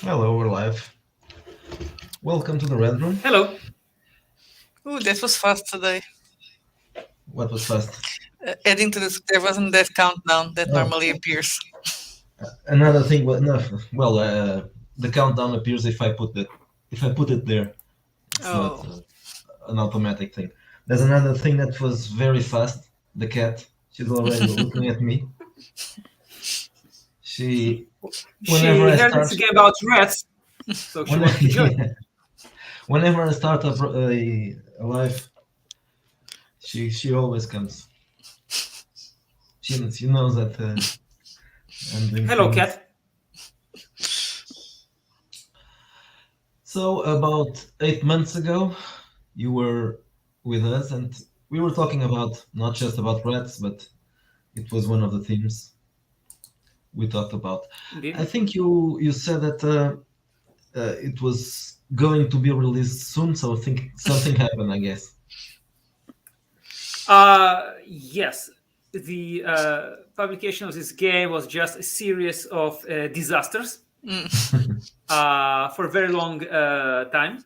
Hello, we're live. Welcome to the Red Room. Hello. Ooh, that was fast today. What was fast? Adding to this, there wasn't that countdown that Oh. normally appears. Another thing, the countdown appears if I put it there. It's not an automatic thing. There's another thing that was very fast. The cat. She's already looking at me. She Whenever I heard start, it's a game about rats, so she wants to join. whenever I start a live, she always comes. She knows that I'm doing Hello, things. cat. So about 8 months ago, you were with us, and we were talking about not just about rats, but it was one of the themes we talked about. Indeed. I think you said that it was going to be released soon, so I think something happened, I guess. Yes, the publication of this game was just a series of disasters for a very long time.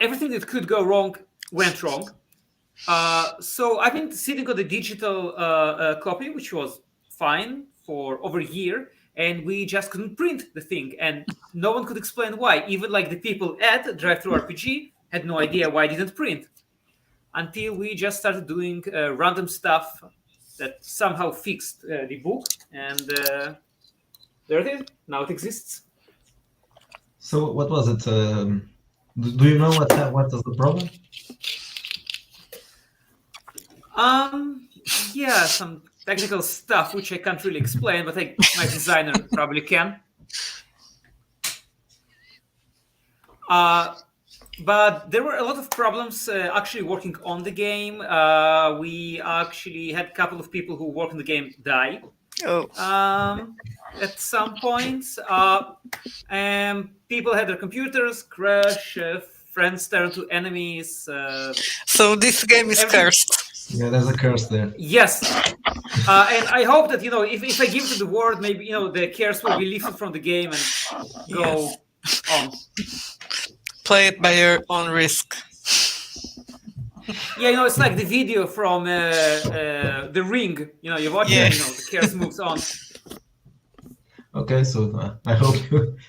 Everything that could go wrong went wrong. So I've been sitting on the digital copy, which was fine for over a year, and we just couldn't print the thing, and no one could explain why. Even like the people at DriveThruRPG had no idea why it didn't print, until we just started doing random stuff that somehow fixed the book, and there it is. Now it exists. So what was it? Do you know what was the problem? Yeah, some technical stuff which I can't really explain, but my designer probably can. But there were a lot of problems actually working on the game. We actually had a couple of people who work on the game die at some points. And people had their computers crash, friends turn to enemies. So this game is cursed. Yeah, there's a curse there. Yes. And I hope that, if I give it to the world, maybe, the curse will be lifted from the game and go on. Play it by your own risk. Yeah, it's like the video from The Ring. You watch it, the curse moves on. Okay, so I hope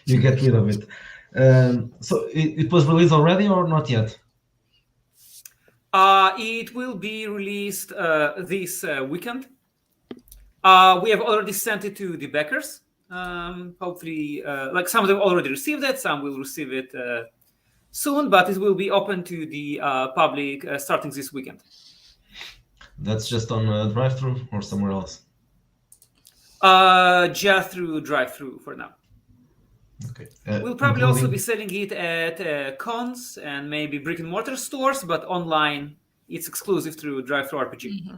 you get rid of it. So it was released already or not yet? It will be released this weekend. We have already sent it to the backers. Hopefully, like some of them already received it, some will receive it soon, but it will be open to the public starting this weekend. That's just on DriveThru or somewhere else? Just through DriveThru for now. Okay. We'll probably also be selling it at cons and maybe brick and mortar stores, but online it's exclusive through DriveThruRPG. Mm-hmm.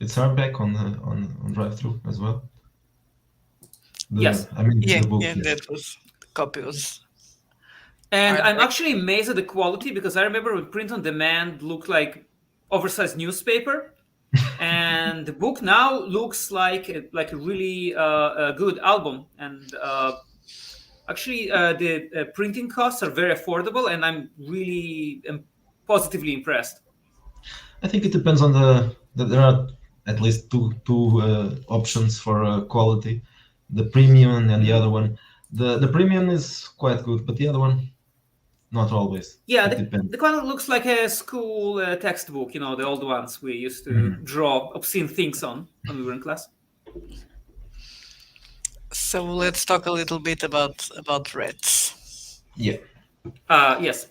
It's hardback on DriveThru as well. Yes. The book. Yeah, that was the copy was. And I'm actually amazed at the quality, because I remember when print on demand looked like oversized newspaper, and the book now looks like a really good album. And actually, the printing costs are very affordable, and I'm really positively impressed. I think it depends on there are at least two options for quality: the premium and the other one. The premium is quite good, but the other one, not always. Yeah, the one looks like a school textbook, the old ones we used to draw obscene things on when we were in class. So let's talk a little bit about rats. Yeah. Yes.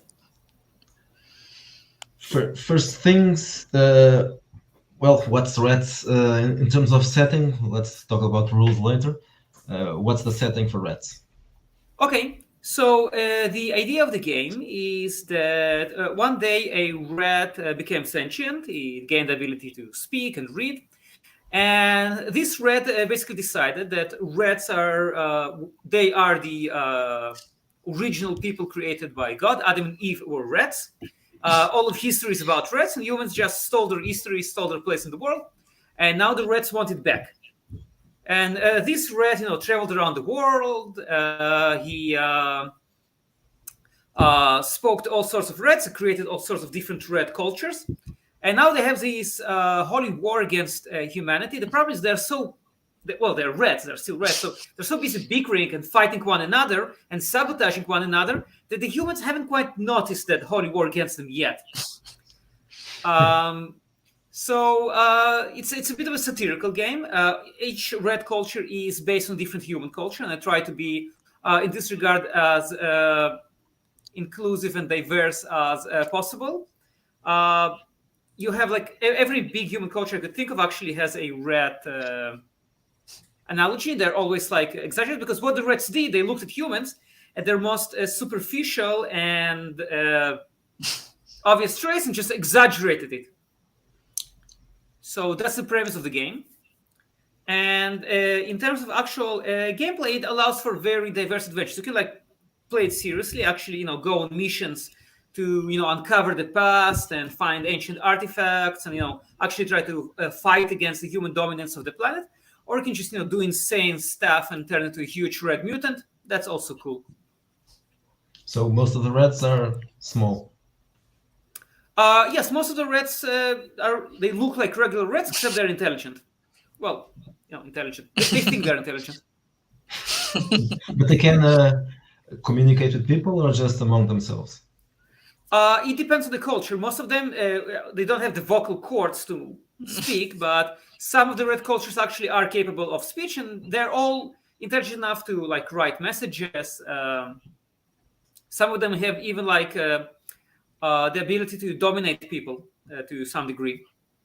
First things, what's rats in terms of setting? Let's talk about rules later. What's the setting for rats? Okay. So the idea of the game is that one day a rat became sentient. It gained the ability to speak and read. And this rat basically decided that rats are the original people created by God. Adam and Eve were rats. All of history is about rats, and humans just stole their history, stole their place in the world. And now the rats want it back. And this rat, traveled around the world. He spoke to all sorts of rats, created all sorts of different rat cultures. And now they have this holy war against humanity. The problem is they're rats, they're still rats. So they're so busy bickering and fighting one another and sabotaging one another that the humans haven't quite noticed that holy war against them yet. So it's a bit of a satirical game. Each rat culture is based on different human culture, and I try to be, in this regard, as inclusive and diverse as possible. You have every big human culture I could think of actually has a rat analogy. They're always exaggerated because what the rats did, they looked at humans at their most superficial and obvious traits and just exaggerated it. So that's the premise of the game. And in terms of actual gameplay, it allows for very diverse adventures. You can play it seriously, actually, go on missions to, uncover the past and find ancient artifacts and, actually try to fight against the human dominance of the planet. Or you can just, do insane stuff and turn into a huge red mutant. That's also cool. So most of the rats are small. Yes, most of the rats they look like regular rats, except they're intelligent. Well, intelligent. They think they're intelligent. But they can communicate with people or just among themselves? It depends on the culture. Most of them, they don't have the vocal cords to speak, but some of the red cultures actually are capable of speech, and they're all intelligent enough to write messages. Some of them have even the ability to dominate people to some degree.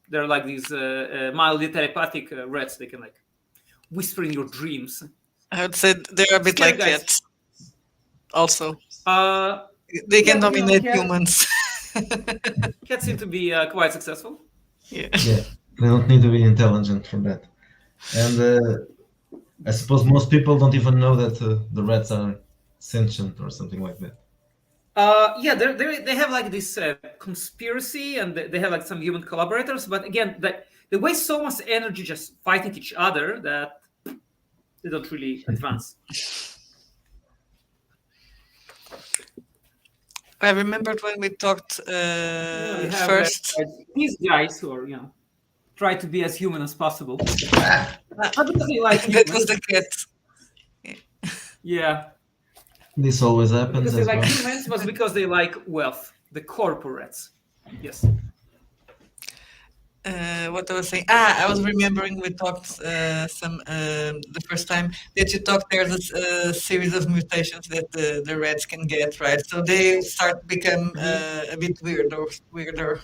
They're like these mildly telepathic rats. They can whisper in your dreams. I would say they're a bit Scary like guys. cats. Also, they can dominate humans. Cats seem to be quite successful. Yeah. They don't need to be intelligent for that. And I suppose most people don't even know that the rats are sentient or something like that. They have this conspiracy, and they have some human collaborators. But again, they waste so much energy just fighting each other that they don't really advance. I remembered when we talked first. These guys who are, try to be as human as possible. Not because they like That humans. was the cat. Yeah. This always happens Because they as like well. humans was because they like wealth. The corporates. Yes. What I was saying. I was remembering we talked the first time that you talked. There's a series of mutations that the rats can get, right? So they start become a bit weirder.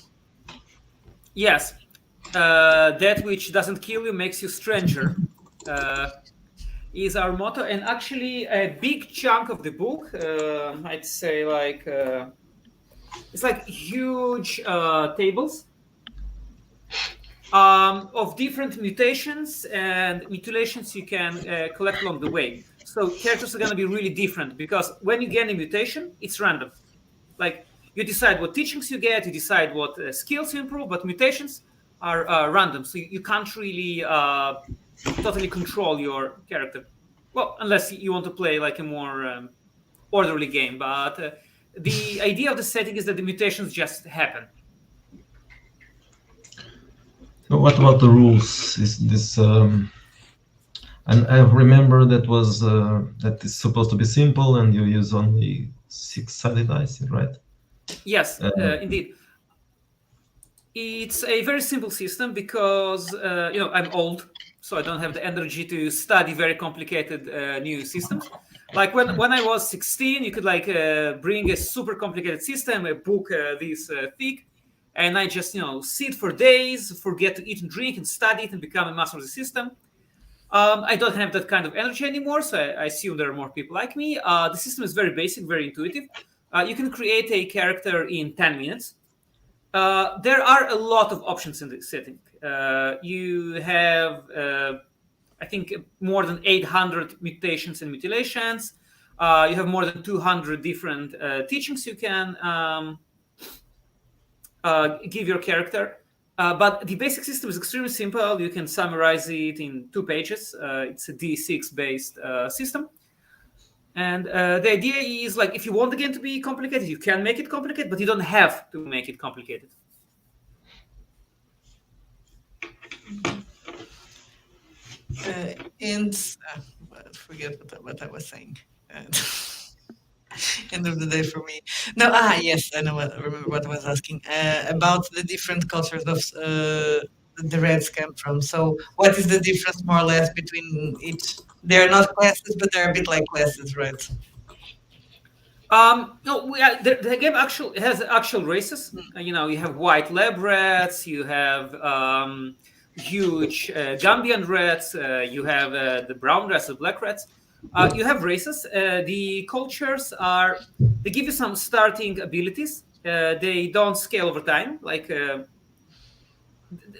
Yes. That which doesn't kill you makes you stranger. Is our motto, and actually a big chunk of the book, I'd say it's huge tables of different mutations and mutilations you can collect along the way. So characters are going to be really different because when you gain a mutation, it's random. You decide what teachings you get, you decide what skills you improve, but mutations are random. So you can't really totally control your character. Well, unless you want to play a more orderly game. But the idea of the setting is that the mutations just happen. So what about the rules? Is this? And I remember that it's supposed to be simple, and you use only 6-sided dice, right? Yes, indeed. It's a very simple system because I'm old, so I don't have the energy to study very complicated new systems. When I was 16, you could bring a super complicated system, a book this thick, and I just sit for days, forget to eat and drink, and study it and become a master of the system. I don't have that kind of energy anymore, so I assume there are more people like me. The system is very basic, very intuitive. You can create a character in 10 minutes. There are a lot of options in this setting. You have, I think, more than 800 mutations and mutilations. You have more than 200 different teachings you can give your character. But the basic system is extremely simple. You can summarize it in 2 pages. It's a D6 based system. And the idea is, like, if you want the game to be complicated, you can make it complicated, but you don't have to make it complicated. I forget what I was saying. End of the day for me. No, yes, I remember what I was asking about the different cultures of the Reds come from. So, what is the difference, more or less, between each? They are not classes, but they're a bit like classes, right? No, the game actually has actual races. You know, you have white lab rats, you have huge Gambian rats, you have the brown rats, the black rats. You have races. The cultures they give you some starting abilities. They don't scale over time. Like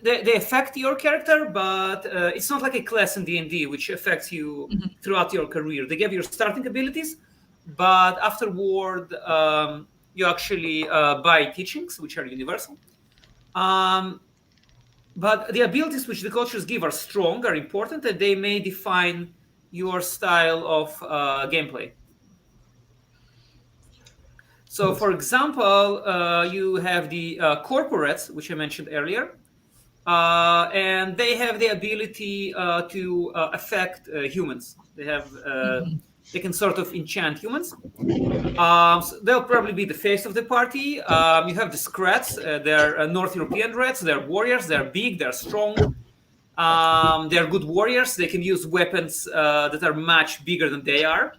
they affect your character, but it's not like a class in D&D, which affects you throughout your career. They give you starting abilities, but afterward, you actually buy teachings, which are universal. But the abilities which the cultures give are strong, are important, and they may define your style of gameplay. So, for example, you have the corporates, which I mentioned earlier, and they have the ability to affect humans. They have they can sort of enchant humans. So they'll probably be the face of the party. You have the Scrats. They're North European rats. They're warriors. They're big. They're strong. They're good warriors. They can use weapons that are much bigger than they are.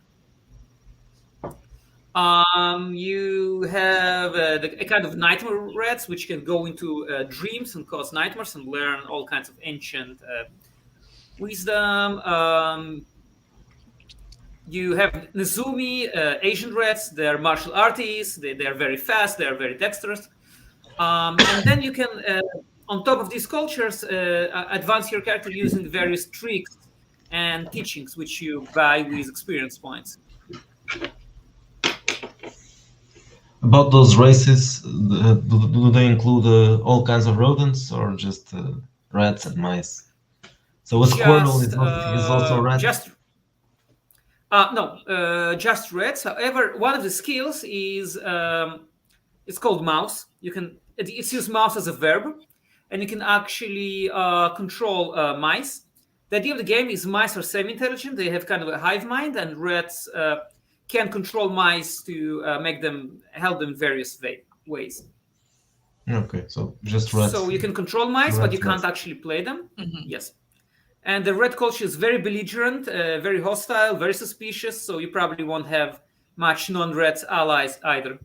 You have a kind of nightmare rats, which can go into dreams and cause nightmares and learn all kinds of ancient wisdom. You have Nezumi, Asian rats. They're martial artists. They're very fast. They're very dexterous. And then you can, on top of these cultures, advance your character using various tricks and teachings, which you buy with experience points. About those races, do they include all kinds of rodents or just rats and mice? So a squirrel is also a rat? Just rats. However, one of the skills is it's called mouse. It's used mouse as a verb, and you can actually control mice. The idea of the game is mice are semi-intelligent. They have kind of a hive mind, and rats can control mice to help them in various ways. Okay, so just rats. So you can control mice, but you can't actually play them. Yes. And the red culture is very belligerent, very hostile, very suspicious, so you probably won't have much non-red allies either.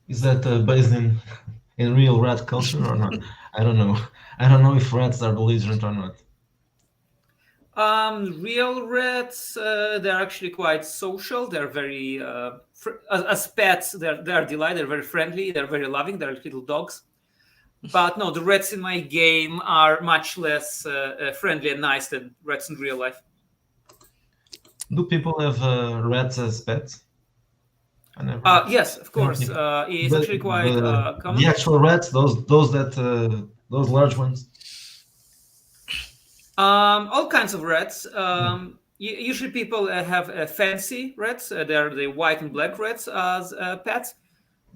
Is that based in real rat culture or not? I don't know. I don't know if rats are belligerent or not. Real rats, they're actually quite social. They're very, as pets, they're delight. They're very friendly. They're very loving. They're like little dogs. But no, the rats in my game are much less friendly and nice than rats in real life. Do people have rats as pets? Yes, of course. It's actually quite common. The actual rats, those large ones. All kinds of rats. Usually people have fancy rats. They're the white and black rats as pets.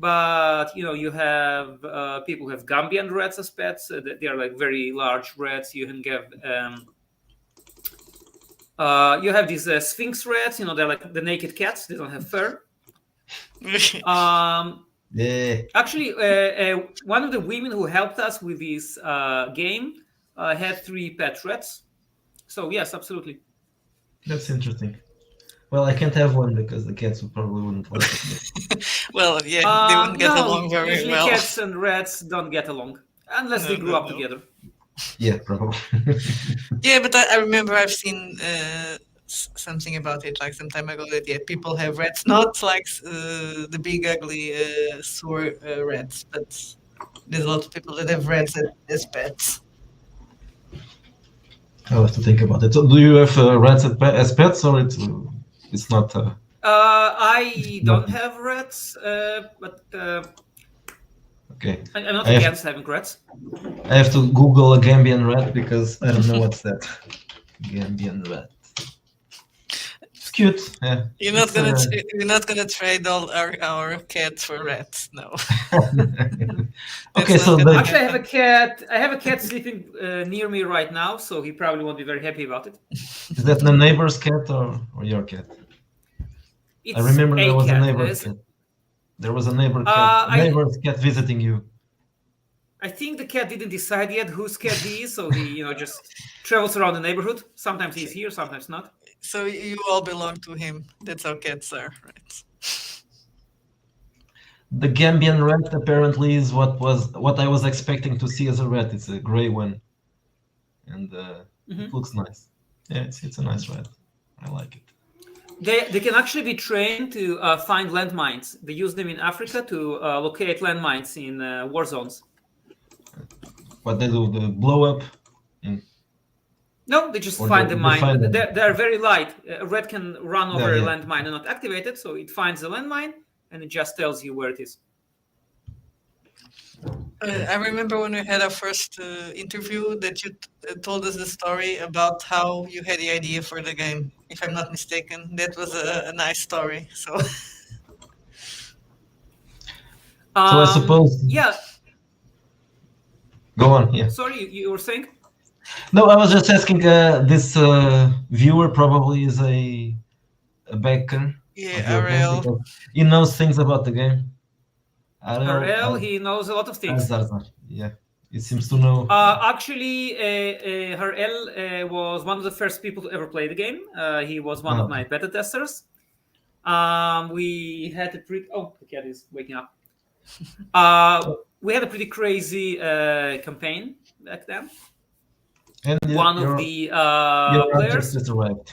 But you have people who have Gambian rats as pets. They are like very large rats. You can you have these Sphinx rats. They're like the naked cats. They don't have fur. Actually, one of the women who helped us with this game had 3 pet rats. So yes, absolutely. That's interesting. Well, I can't have one because the cats probably wouldn't like it. Well, yeah, they wouldn't get along very well. Cats and rats don't get along unless they grew up together. Yeah, probably. Yeah, but I remember I've seen something about it like some time ago that people have rats, not like the big ugly sewer rats, but there's a lot of people that have rats as pets. I'll have to think about it. So, do you have rats as pets, or it's not? I don't have rats, but Okay. I'm not I have- against having rats. I have to Google a Gambian rat because I don't know what's that. Gambian rat. It's cute. Yeah. You're not It's, gonna trade all our cats for rats, no. Okay, That's so not gonna Actually, I have a happen. cat. I have a cat sleeping near me right now, so he probably won't be very happy about it. is that the neighbor's cat or your cat? It's I remember there was a cat. neighbor's cat. There was a neighbor's cat visiting you. I think the cat didn't decide yet whose cat he is, so he, just travels around the neighborhood. Sometimes he's here, sometimes not. So you all belong to him. That's how cats are, right? The Gambian rat apparently is what I was expecting to see as a rat. It's a gray one, and it looks nice. Yeah, it's a nice rat. I like it. They can actually be trained to find landmines. They use them in Africa to locate landmines in war zones. What they do, the blow up. No, they just Or find they the mine. find them. They're very light. A rat can run over a Yeah. landmine and not activate it, so it finds the landmine and it just tells you where it is. I remember when we had our first interview that you told us the story about how you had the idea for the game. If I'm not mistaken, that was a nice story. So So I suppose. Yeah. Go on. Yeah. Sorry, you were saying? No, I was just asking. This viewer probably is a backer. yeah, of your game Ariel. because he knows things about the game. Ariel, he knows a lot of things. Yeah, he seems to know. Actually, Ariel was one of the first people to ever play the game. He was one of my beta testers. We had a pretty... Oh, the cat is waking up. We had a pretty crazy campaign back then. And One of the your players... just arrived.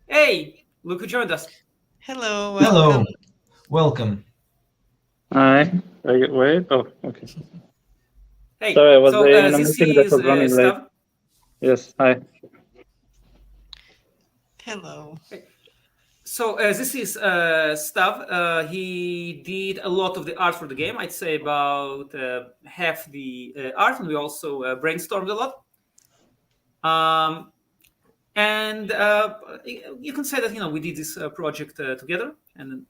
Hey, look who joined us. Hello. Hello, Welcome. welcome. Hi. Wait. Oh, okay. Hey, Sorry, I was so in a this meeting that is was running late. Stav. Yes. Hi. Hello. So this is Stav. He did a lot of the art for the game. I'd say about half the art, and we also brainstormed a lot. And you can say that we did this project together, and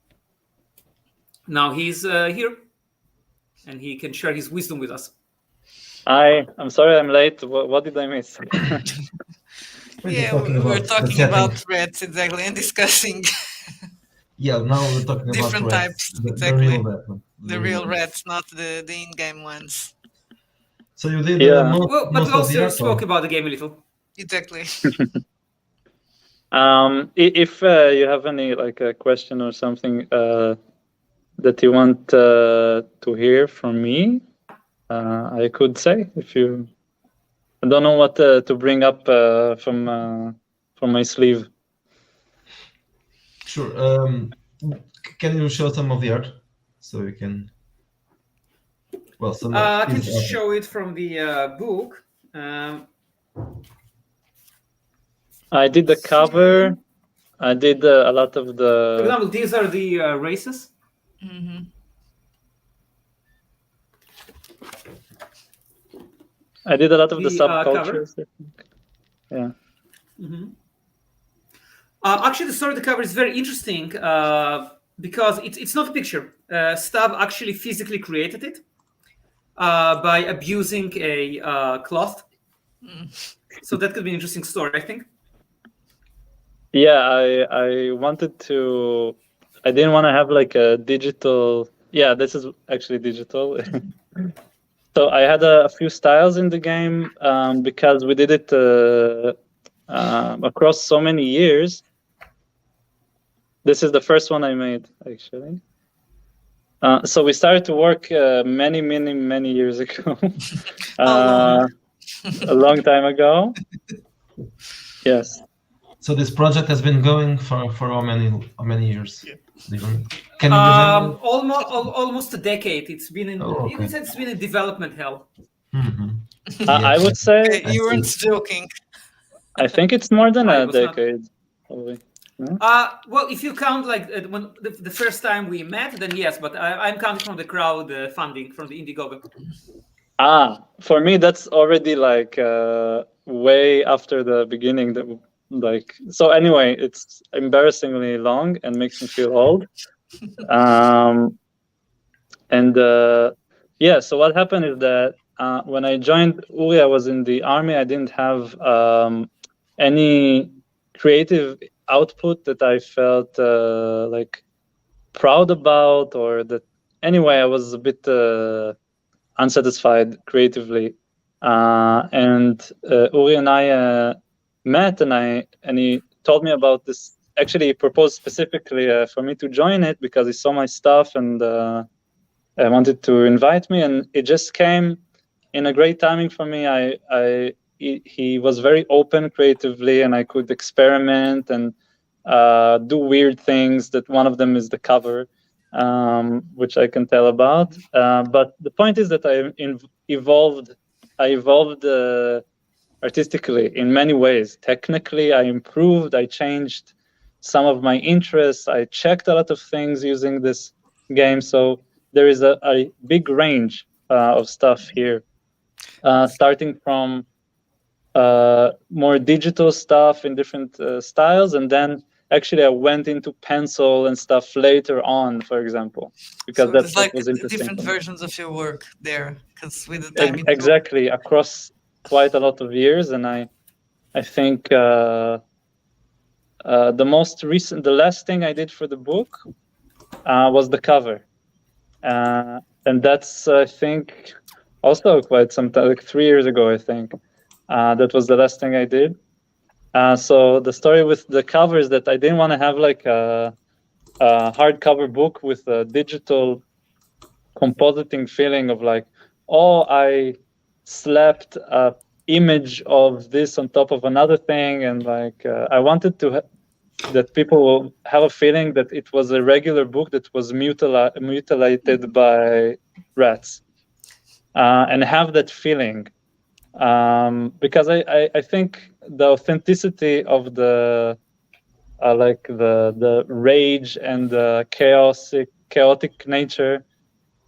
now he's here, and he can share his wisdom with us. Hi. I'm sorry I'm late. What did I miss? Yeah, we're talking about rats, exactly, and discussing Yeah, now we're talking about different rats, types, the exactly. real rat one. The real rats, not the in-game ones. So you did Yeah. most, Well, but most we of the also art, spoke or- about the game a little. Exactly. If you have any a question or something that you want to hear from me, I could say. If you, I don't know what to bring up from my sleeve. Sure. Can you show some of the art so you can? Well, some. I can his just art. show it from the book. I did the cover. I did a lot of For the. example, these are the races. Mm-hmm. I did a lot of the The, subcultures. I think. Yeah. Mm-hmm. Actually, the story of the cover is very interesting because it's not a picture. Stav actually physically created it by abusing a cloth. So that could be an interesting story, I think. Yeah, I wanted to. I didn't want to have a digital. Yeah, this is actually digital. So I had a few styles in the game because we did it across so many years. This is the first one I made, actually. So we started to work many years ago. A long time ago. Yes. So this project has been going for how many years? Yeah. Can you remember? Almost a decade. It's been in. Oh, You can okay. say it's been in development hell. Mm-hmm. I would say You weren't joking. I think it's more than I a was not. decade. Probably. Well, if you count like when the first time we met, then yes, but I'm counting from the crowd funding from the Indiegogo. For me, that's already like way after the beginning. So anyway, it's embarrassingly long and makes me feel old. So what happened is that when I joined Uri, I was in the army. I didn't have any creative output that I felt like proud about, or that anyway, I was a bit unsatisfied creatively. And Uri and I met, and he told me about this. Actually, he proposed specifically for me to join it because he saw my stuff and wanted to invite me, and it just came in a great timing for me. He was very open creatively, and I could experiment and do weird things. That one of them is the cover, which I can tell about. But the point is that I evolved artistically in many ways. Technically, I improved. I changed some of my interests. I checked a lot of things using this game. So there is a big range of stuff here, starting from more digital stuff in different styles, and then actually I went into pencil and stuff later on, for example, because So that's there's what like was interesting. different versions of your work there, because with the time Exactly, across quite a lot of years. And I think the last thing I did for the book was the cover, and that's I think also quite some time, like 3 years ago. I think that was the last thing I did. So the story with the cover is that I didn't want to have like a hardcover book with a digital compositing feeling of like, oh, I slapped a image of this on top of another thing, and like I wanted to that people will have a feeling that it was a regular book that was mutilated by rats, and have that feeling, because I think the authenticity of the like the rage and the chaotic nature,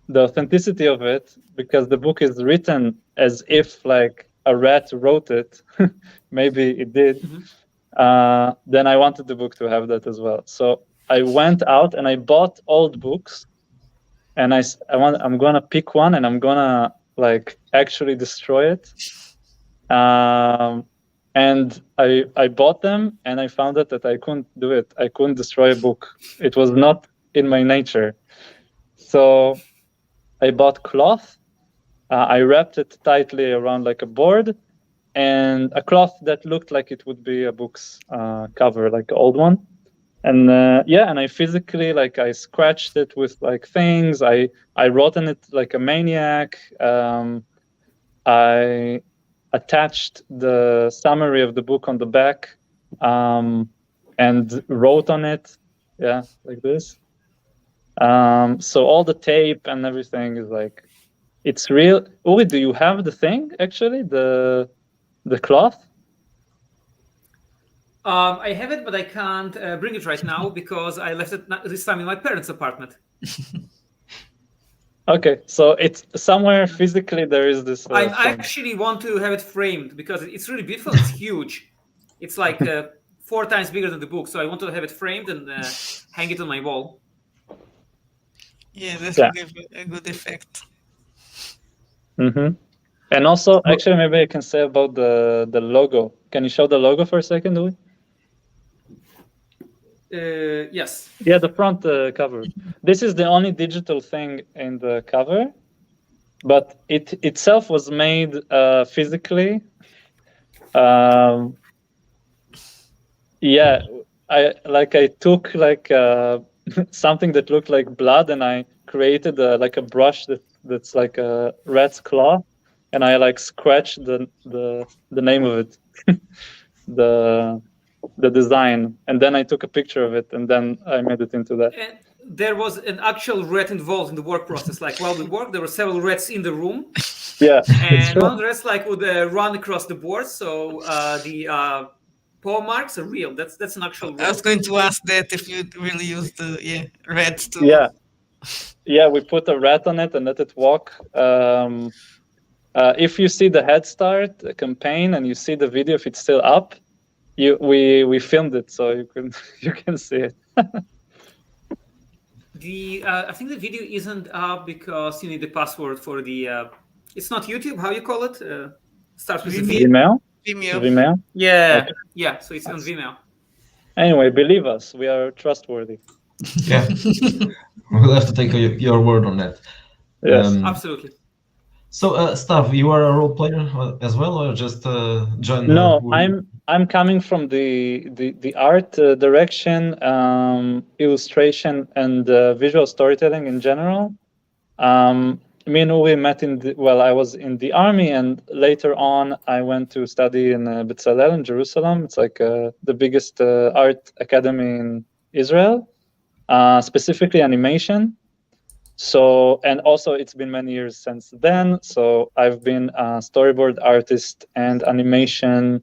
the authenticity of it, because the book is written as if like a rat wrote it, maybe it did. Then I wanted the book to have that as well. So I went out and I bought old books, and I'm gonna pick one and I'm gonna like actually destroy it. And I bought them, and I found out that I couldn't do it. I couldn't destroy a book. It was not in my nature. So I bought cloth. I wrapped it tightly around like a board, and a cloth that looked like it would be a book's cover, like an old one. And and I physically, like, I scratched it with like things. I wrote on it like a maniac. I attached the summary of the book on the back, and wrote on it, like this. So all the tape and everything is like, it's real. Uri, do you have the thing actually, the cloth? I have it, but I can't bring it right now because I left it this time in my parents' apartment. Okay, so it's somewhere physically there is this. I actually want to have it framed because it's really beautiful. It's huge. It's like 4 times bigger than the book, so I want to have it framed and hang it on my wall. Yeah, this will give a good effect. Mm-hmm. And also, actually, maybe I can say about the logo. Can you show the logo for a second, Louis? Yes. Yeah, the front cover. This is the only digital thing in the cover, but it itself was made physically. I took like something that looked like blood, and I created like a brush that's like a rat's claw, and I like scratched the name of it, the design, and then I took a picture of it, and then I made it into that. And there was an actual rat involved in the work process. Like while we worked, there were several rats in the room. Yeah, and one of the rats like would run across the board. So the paw marks are real. That's an actual I was rat. going to ask that if you really use the rats to. Yeah, we put a rat on it and let it walk. If you see the Head Start campaign and you see the video, if it's still up, we filmed it, so you can see it. I think the video isn't up because you need the password for the. It's not YouTube. How you call it? Starts with a V. Vimeo. Vimeo. Yeah, Okay. yeah. So it's on Vimeo. Anyway, believe us, we are trustworthy. Yeah, we'll have to take your word on that. Yes, absolutely. So, Stav, you are a role player as well, or just joined? No, I'm coming from the art direction, illustration, and visual storytelling in general. Me and Uri met I was in the army, and later on I went to study in Bezalel in Jerusalem. It's like the biggest art academy in Israel, specifically animation. So, and also it's been many years since then. So I've been a storyboard artist and animation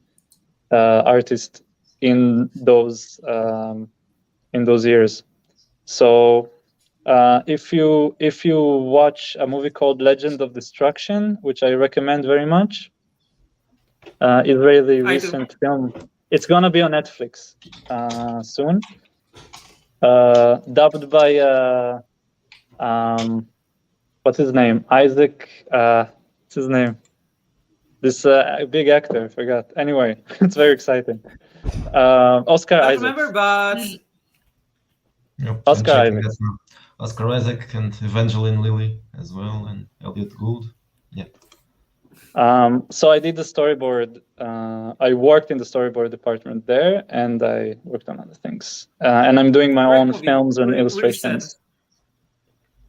artist in those years. So if you watch a movie called Legend of Destruction, which I recommend very much, Israeli recent film, it's gonna be on Netflix soon. Dubbed by what's his name? Isaac. What's his name? This big actor. I forgot. Anyway, it's very exciting. Oscar I Isaac. Remember, but Yep, Oscar Isaac. Oscar Isaac and Evangeline Lilly as well, and Elliot Gould. Yeah. So I did the storyboard. I worked in the storyboard department there, and I worked on other things. And I'm doing my own films and illustrations.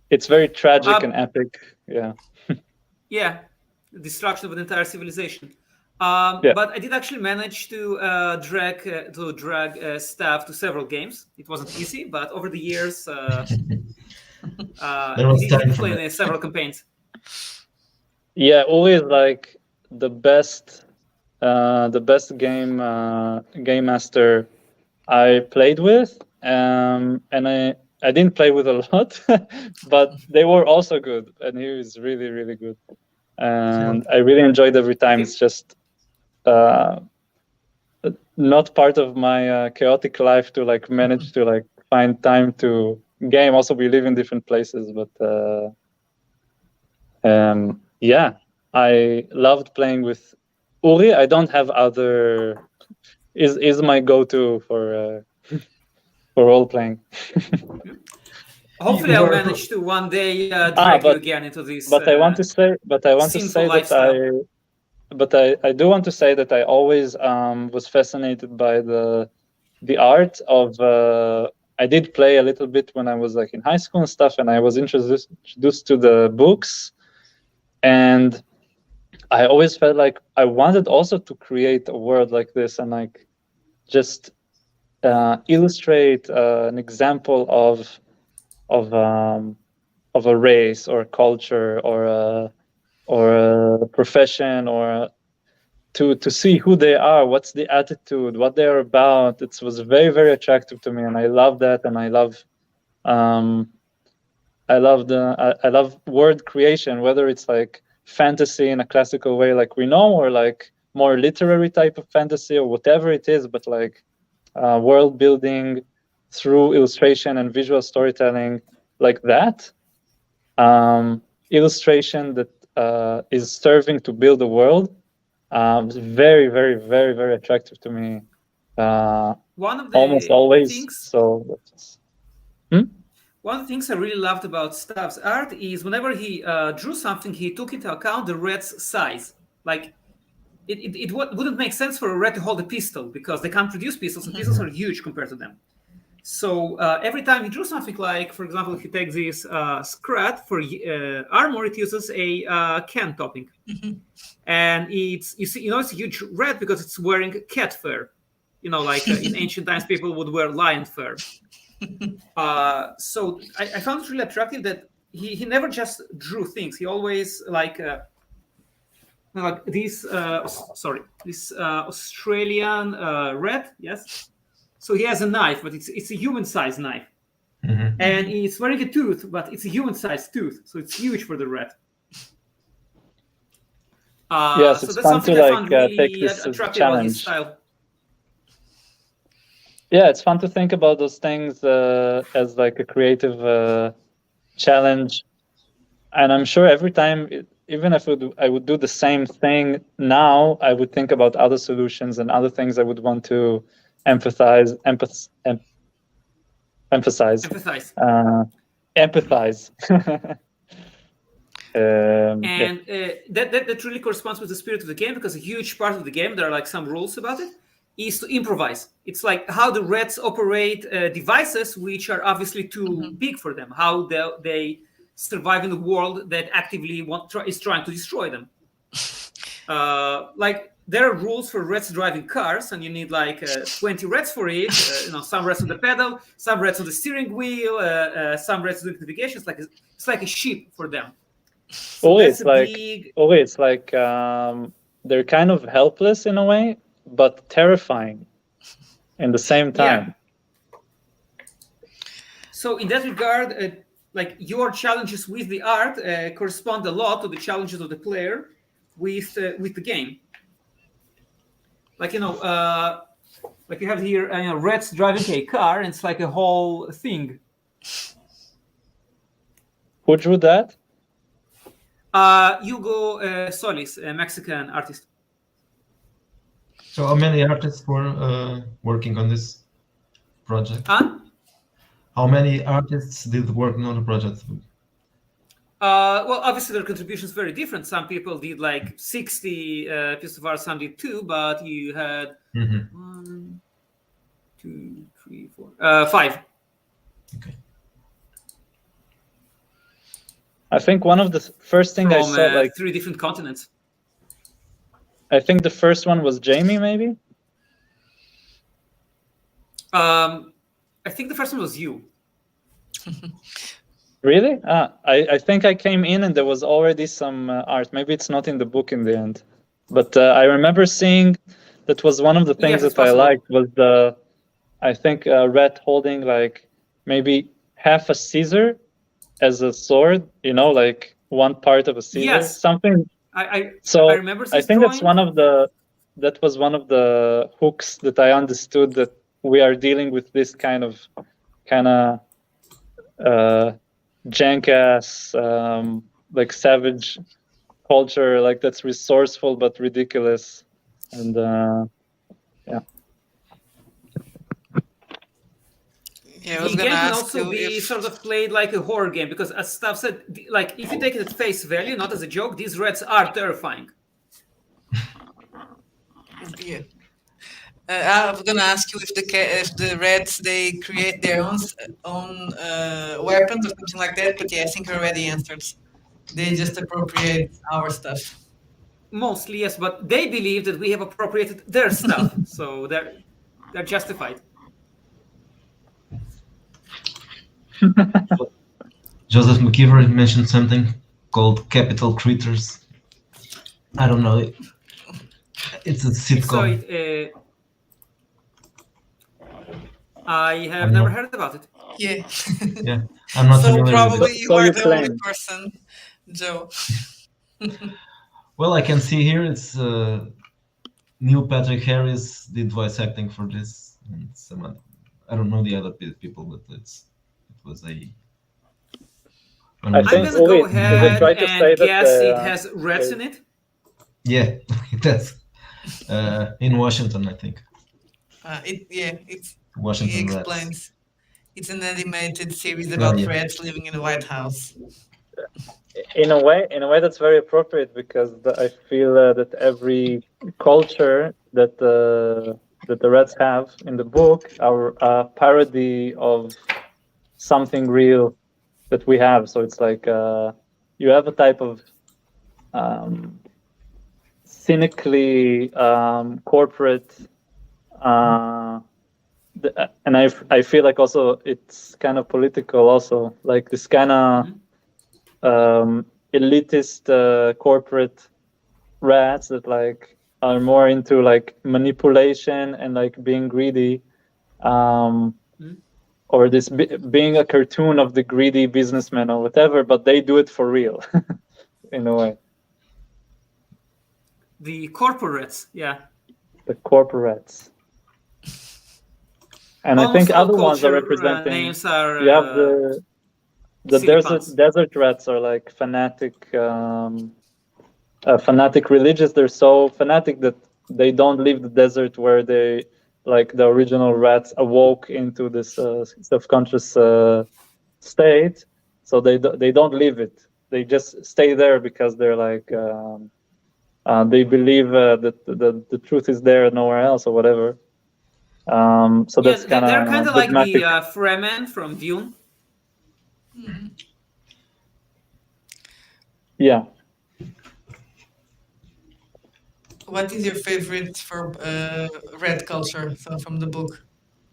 It's very tragic and epic. Yeah. Yeah, destruction of an entire civilization. But I did actually manage to drag Stav to several games. It wasn't easy, but over the years, he did play in several campaigns. Yeah, Uri is like the best game master I played with, and I didn't play with a lot, but they were also good, and he was really, really good, and I really enjoyed every time. It's just not part of my chaotic life to like manage to like find time to game. Also, we live in different places, but yeah, I loved playing with Uri. I don't have other. Is my go-to for role playing. Hopefully, I'll manage to one day drag you again into this. But I want to say that I do want to say that I always was fascinated by the art of. I did play a little bit when I was like in high school and stuff, and I was introduced to the books, and I always felt like I wanted also to create a world like this and like just illustrate an example of a race or a culture or a profession or to see who they are, what's the attitude, what they're about. It was very, very attractive to me, and I love that, and I love word creation, whether it's like fantasy in a classical way like we know, or like more literary type of fantasy or whatever it is, but like world building through illustration and visual storytelling like that. Illustration that is serving to build a world is very, very, very, very attractive to me. One of the almost always. Things, so. One of the things I really loved about Stav's art is whenever he drew something, he took into account the rat's size. Like, it wouldn't make sense for a rat to hold a pistol because they can't produce pistols, and pistols are huge compared to them. So every time he drew something, like, for example, if you take this Scrat for armor, it uses a can topping. And it's a huge rat because it's wearing cat fur. Like in ancient times, people would wear lion fur. So I found it really attractive that he never just drew things. He always like this Australian rat, yes. So he has a knife, but it's a human-sized knife, and he's wearing a tooth, but it's a human-sized tooth, so it's huge for the rat. Yes, so it's that's fun something to I found really take this as a attractive about his challenge. style. Yeah, it's fun to think about those things as like a creative challenge, and I'm sure every time, even if I would do the same thing now, I would think about other solutions and other things I would want to emphasize. Empathize. And that really corresponds with the spirit of the game, because a huge part of the game, there are like some rules about it, is to improvise. It's like how the rats operate devices which are obviously too big for them, how they survive in a world that actively is trying to destroy them. Like there are rules for rats driving cars, and you need like 20 rats for it. Some rats on the pedal, some rats on the steering wheel, some rats doing navigation. It's like a ship for them. So it's like they're kind of helpless in a way, but terrifying in the same time. Yeah. So in that regard, like your challenges with the art correspond a lot to the challenges of the player with the game. Like like you have here rats driving a car, and it's like a whole thing. Who drew that? Hugo Solis, a Mexican artist. So how many artists were working on this project? How many artists did work on the project? Well, obviously their contributions very different. Some people did like 60 pieces of art, some did 2, but you had 1, 2, 3, 4, 5. Okay. I think one of the first thing I saw, like 3 different continents. I think the first one was Jamie, maybe. I think the first one was you. Really? I think I came in and there was already some art. Maybe it's not in the book in the end, but I remember seeing that was one of the things that I liked was I think a rat holding like maybe half a scissor as a sword, like one part of a scissor, something. I remember. I think that's that was one of the hooks that I understood, that we are dealing with this kind of jank-ass, like savage culture, like that's resourceful but ridiculous, and Yeah, I was the game gonna can ask also be sort of played like a horror game, because as Stav said, like if you take it at face value, not as a joke, these rats are terrifying. Yeah. I was gonna ask you if the rats they create their own weapons or something like that, but yeah, I think I already answered. They just appropriate our stuff. Mostly, yes, but they believe that we have appropriated their stuff, so they're justified. Joseph McKeever mentioned something called Capital Critters. I don't know. It's a sitcom. So I have never heard about it. Yeah. Yeah, I'm not so familiar probably with it. you are the only person, Joe. Well, I can see here it's Neil Patrick Harris did voice acting for this, and some other, I don't know the other people, but it was a. I'm gonna go ahead and guess it has rats in it. Yeah, it does. In Washington, I think. It's Washington. He explains. Rats. It's an animated series about rats living in the White House. In a way, that's very appropriate, because I feel that every culture that the rats have in the book are a parody of something real that we have. So it's like you have a type of cynically corporate, and I feel like also it's kind of political, also like this kind of elitist corporate rats that like are more into like manipulation and like being greedy, or this being a cartoon of the greedy businessman or whatever, but they do it for real in a way. The corporates, yeah. The corporates. And I think other ones are representing. Names are, you have the desert rats are like fanatic religious. They're so fanatic that they don't leave the desert where they, like the original rats, awoke into this self-conscious state. So they don't leave it. They just stay there because they're like they believe that the truth is there nowhere else or whatever. So that's kind of, they're kind of like the Fremen from Dune. Yeah. What is your favorite for red culture from the book?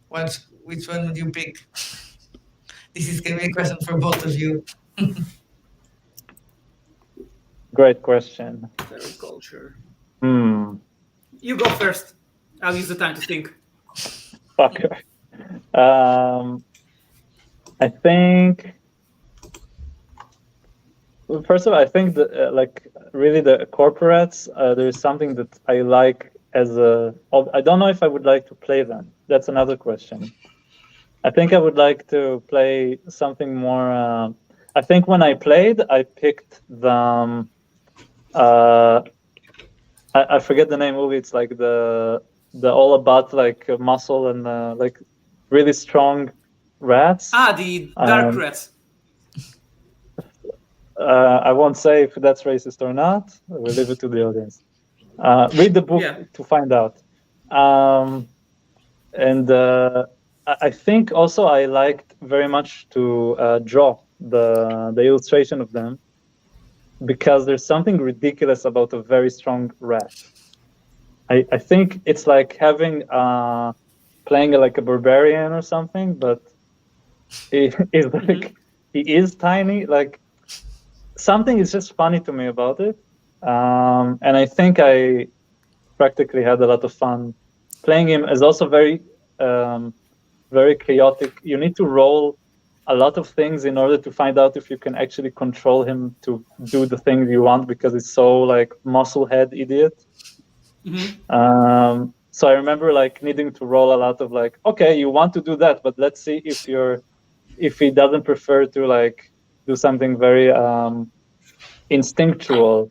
Which one would you pick? This is going to be a question for both of you. Great question. Red culture. You go first. I'll use the time to think. Okay. I think. First of all, I think that like really the corporates, there's something that I like as a. I don't know if I would like to play them. That's another question. I think I would like to play something more. I think when I played, I picked the. I forget the name of it. It's like the all about like muscle and like really strong rats. The dark rats. I won't say if that's racist or not. We'll leave it to the audience. Read the book to find out. And I think also I liked very much to draw the illustration of them, because there's something ridiculous about a very strong rat. I think it's like having playing like a barbarian or something, but he is like he is tiny. Like something is just funny to me about it, and I think I practically had a lot of fun playing him. Is also very very chaotic. You need to roll a lot of things in order to find out if you can actually control him to do the things you want, because it's so like muscle head idiot. So I remember like needing to roll a lot of like, okay, you want to do that, but let's see if he doesn't prefer to like do something very instinctual,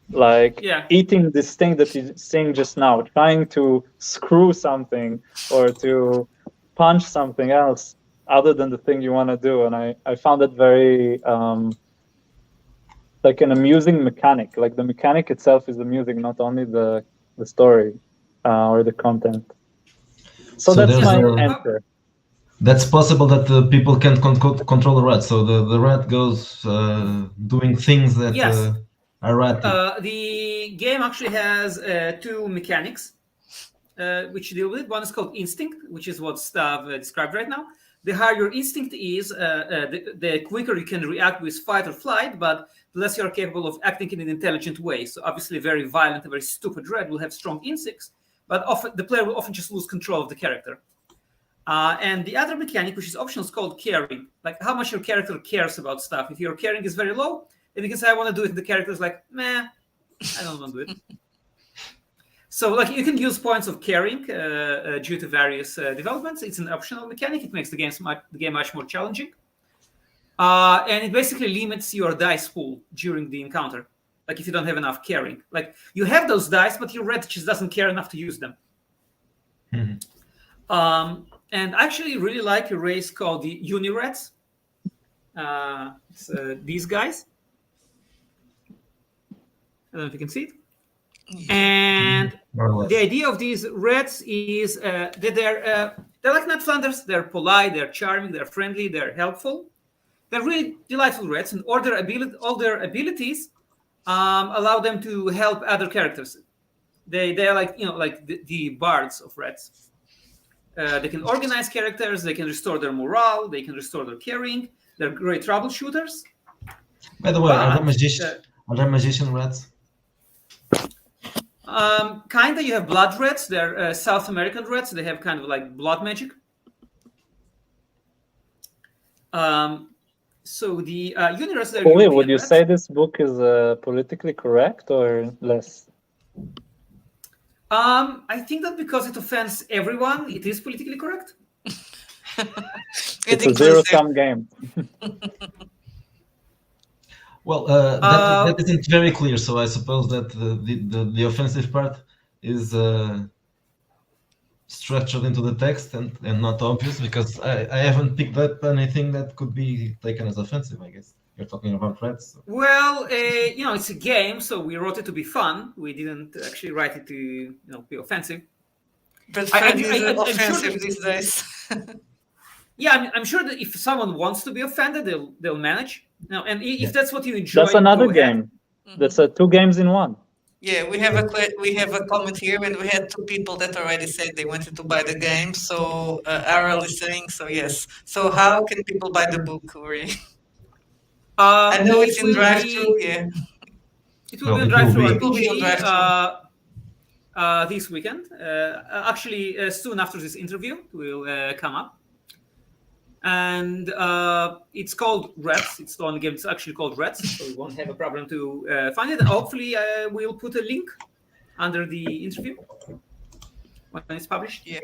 like eating this thing that he's seeing just now, trying to screw something or to punch something else other than the thing you want to do. And I found it very like an amusing mechanic. Like the mechanic itself is amusing, not only the story or the content. So that's my answer. That's possible that people can't control the rat. So the rat goes doing things that are ratty. The game actually has two mechanics which deal with it. One is called instinct, which is what Stav described right now. The higher your instinct is, the quicker you can react with fight or flight, but the less you're capable of acting in an intelligent way. So obviously very violent and very stupid rat will have strong instincts, but often the player will often just lose control of the character. And the other mechanic, which is optional, is called caring, like how much your character cares about stuff. If your caring is very low, then you can say, I want to do it, and the character is like, meh, I don't want to do it. So like you can use points of caring due to various developments. It's an optional mechanic. It makes the game much more challenging. And it basically limits your dice pool during the encounter. Like if you don't have enough caring. Like you have those dice, but your rat just doesn't care enough to use them. And I actually really like a race called the Unirats. It's these guys. I don't know if you can see it. And the idea of these rats is that they're like Ned Flanders. They're polite, they're charming, they're friendly, they're helpful. They're really delightful rats, and all their abilities allow them to help other characters. They are like the bards of rats. They can organize characters. They can restore their morale. They can restore their caring. They're great troubleshooters. By the way, are there magician rats? Kinda. You have blood rats. They're South American rats. They have kind of like blood magic. So the Unirats, they're Uli, European would you rats. say this book is politically correct or less? I think that because it offends everyone, it is politically correct. It's a zero-sum game. Well, that isn't very clear, so I suppose that the offensive part is structured into the text and not obvious, because I haven't picked up anything that could be taken as offensive, I guess. You're talking about rats. So. Well, it's a game, so we wrote it to be fun. We didn't actually write it to, be offensive. But fun is offensive these days. Yeah, I'm sure that if someone wants to be offended, they'll manage. And if that's what you enjoy, that's another go ahead. game. That's 2 games in 1. Yeah, we have a comment here, and we had 2 people that already said they wanted to buy the game. So Aral is saying, so yes. So how can people buy the book, Uri? I know it's in drive-thru. Yeah. It will be on drive-thru. It will be on drive-thru. This weekend. Actually, soon after this interview, will come up. And it's called Rats. It's the only game that's actually called Rats, so we won't have a problem to find it. And hopefully, we'll put a link under the interview when it's published. Yeah.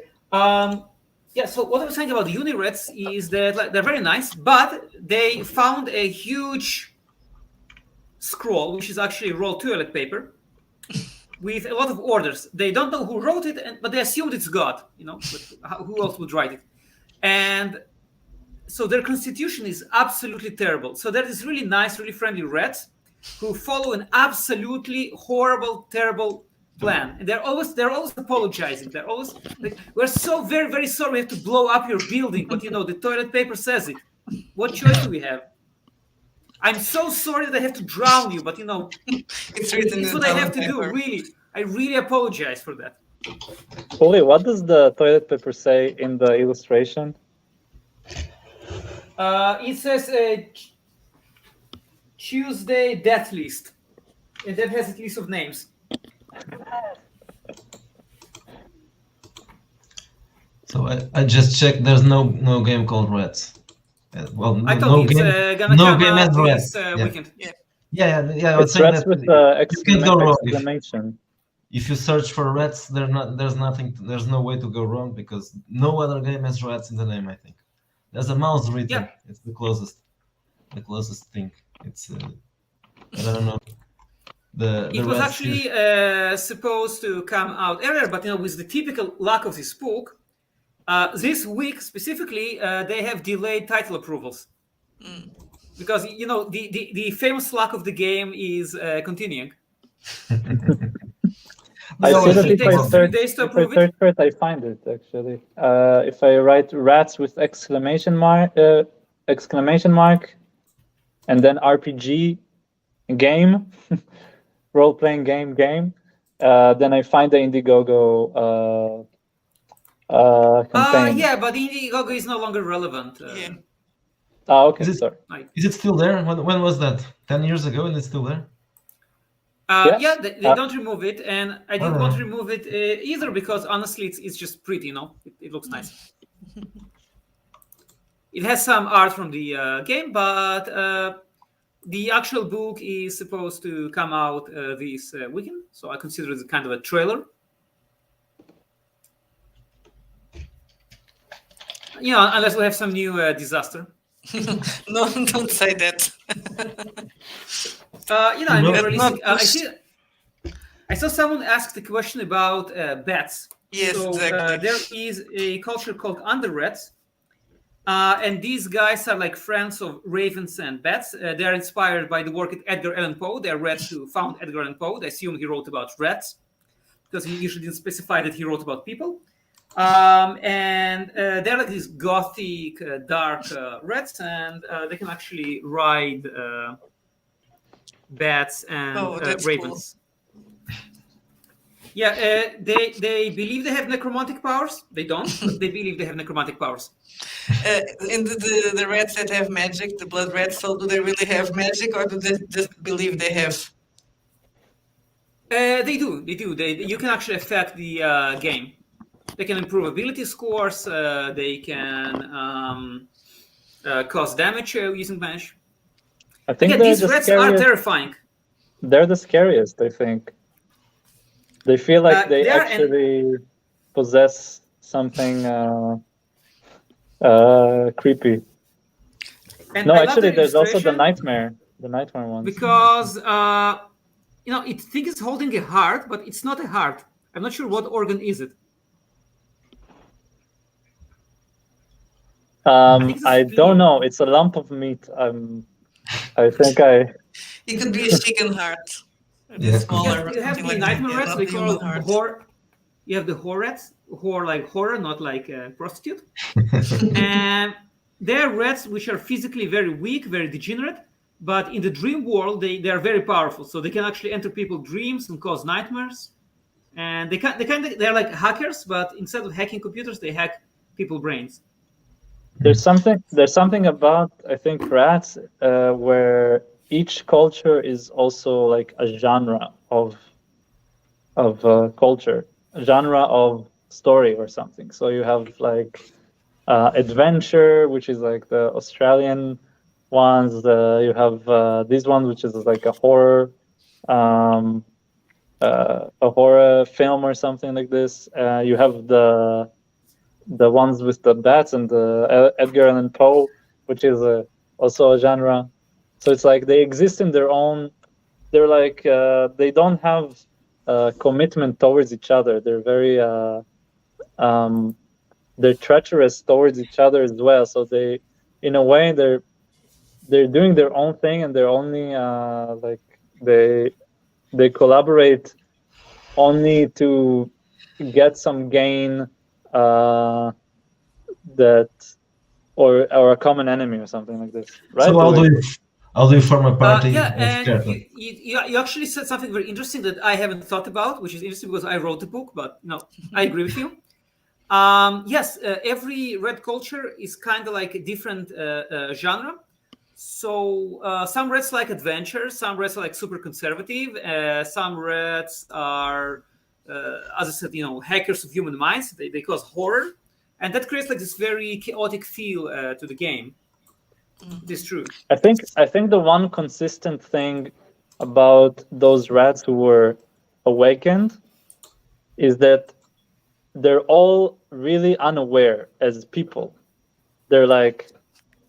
So what I was saying about the Unirats is that they're very nice, but they found a huge scroll, which is actually rolled toilet paper, with a lot of orders. They don't know who wrote it, but they assumed it's God. But who else would write it? And so their constitution is absolutely terrible. So there is really nice, really friendly rats who follow an absolutely horrible, terrible plan. And they're always apologizing. They're always like, we're so very, very sorry we have to blow up your building, but the toilet paper says it. What choice do we have? I'm so sorry that I have to drown you, but it's written what I have to do. Really, I really apologize for that. Uli, what does the toilet paper say in the illustration? It says Tuesday death list, and that has a list of names. So I just checked. There's no game called Rats. Well, I thought no it's game. gonna No come game out has Rats. this weekend. Yeah. I would It's say rats that with you can't go wrong. exclamation. If you search for rats, there's nothing. There's no way to go wrong, because no other game has rats in the name. I think there's a mouse written. Yeah. It's the closest thing. It's I don't know. It was actually supposed to come out earlier, but with the typical luck of this book, this week specifically, they have delayed title approvals because the famous luck of the game is continuing. I see that it takes 3 days to approve it. For it, I find it actually. If I write rats with exclamation mark, and then RPG game, role-playing game, then I find the Indiegogo campaign. Yeah, but Indiegogo is no longer relevant. Yeah. Okay, sorry. Is it still there? When was that? 10 years ago, and it's still there? Yes. Yeah, they don't remove it, and I didn't want to remove it either because honestly, it's just pretty. It looks nice. It has some art from the game, but the actual book is supposed to come out this weekend, so I consider it kind of a trailer. Unless we have some new disaster. No, don't say that. I saw someone ask the question about bats. Yes, so, exactly. There is a culture called under rats, and these guys are like friends of ravens and bats. They are inspired by the work of Edgar Allan Poe. They are rats who found Edgar Allan Poe. I assume he wrote about rats because he usually didn't specify that he wrote about people. And they're like these gothic, dark rats, and they can actually ride bats and ravens. Cool. Yeah, they believe they have necromantic powers. They don't, but they believe they have necromantic powers. And the rats that have magic, the blood rats, so do they really have magic, or do they just believe they have? They do. You can actually affect the game. They can improve ability scores. They can cause damage using banish. I think Again, they're these the rats are scariest. terrifying. They're the scariest, I think. They feel like they they are, actually possess something creepy. And No, I love actually, the there's also the illustration nightmare ones. because it thinks it's holding a heart, but it's not a heart. I'm not sure what organ is it. I don't know. It's a lump of meat. I think I. It could be a chicken heart. Yeah, Smaller. You have the something like nightmare that. rats. Not They the call human heart. whore. You have the whore rats. Whore like horror, not like prostitute. And they're rats which are physically very weak, very degenerate. But in the dream world, they are very powerful. So they can actually enter people's dreams and cause nightmares. And they're like hackers, but instead of hacking computers, they hack people's brains. There's something about, I think, rats where each culture is also like a genre of culture, a genre of story or something. So you have like adventure, which is like the Australian ones. You have these ones, which is like a horror film or something like this. You have the ones with the bats and the Edgar Allan Poe, which is also a genre. So it's like they exist in their own. They're like they don't have commitment towards each other. They're very they're treacherous towards each other as well. So they, in a way, they're doing their own thing, and they're only like they collaborate only to get some gain that or a common enemy or something like this, right? So how do you form a party Yeah, of and characters? you actually said something very interesting that I haven't thought about, which is interesting because I wrote the book, but I agree with you. Yes, every red culture is kind of like a different genre. So some reds like adventure, some reds are like super conservative, some reds are, as I said, hackers of human minds. They cause horror, and that creates like this very chaotic feel to the game. It is true. I think the one consistent thing about those rats who were awakened is that they're all really unaware as people. They're like,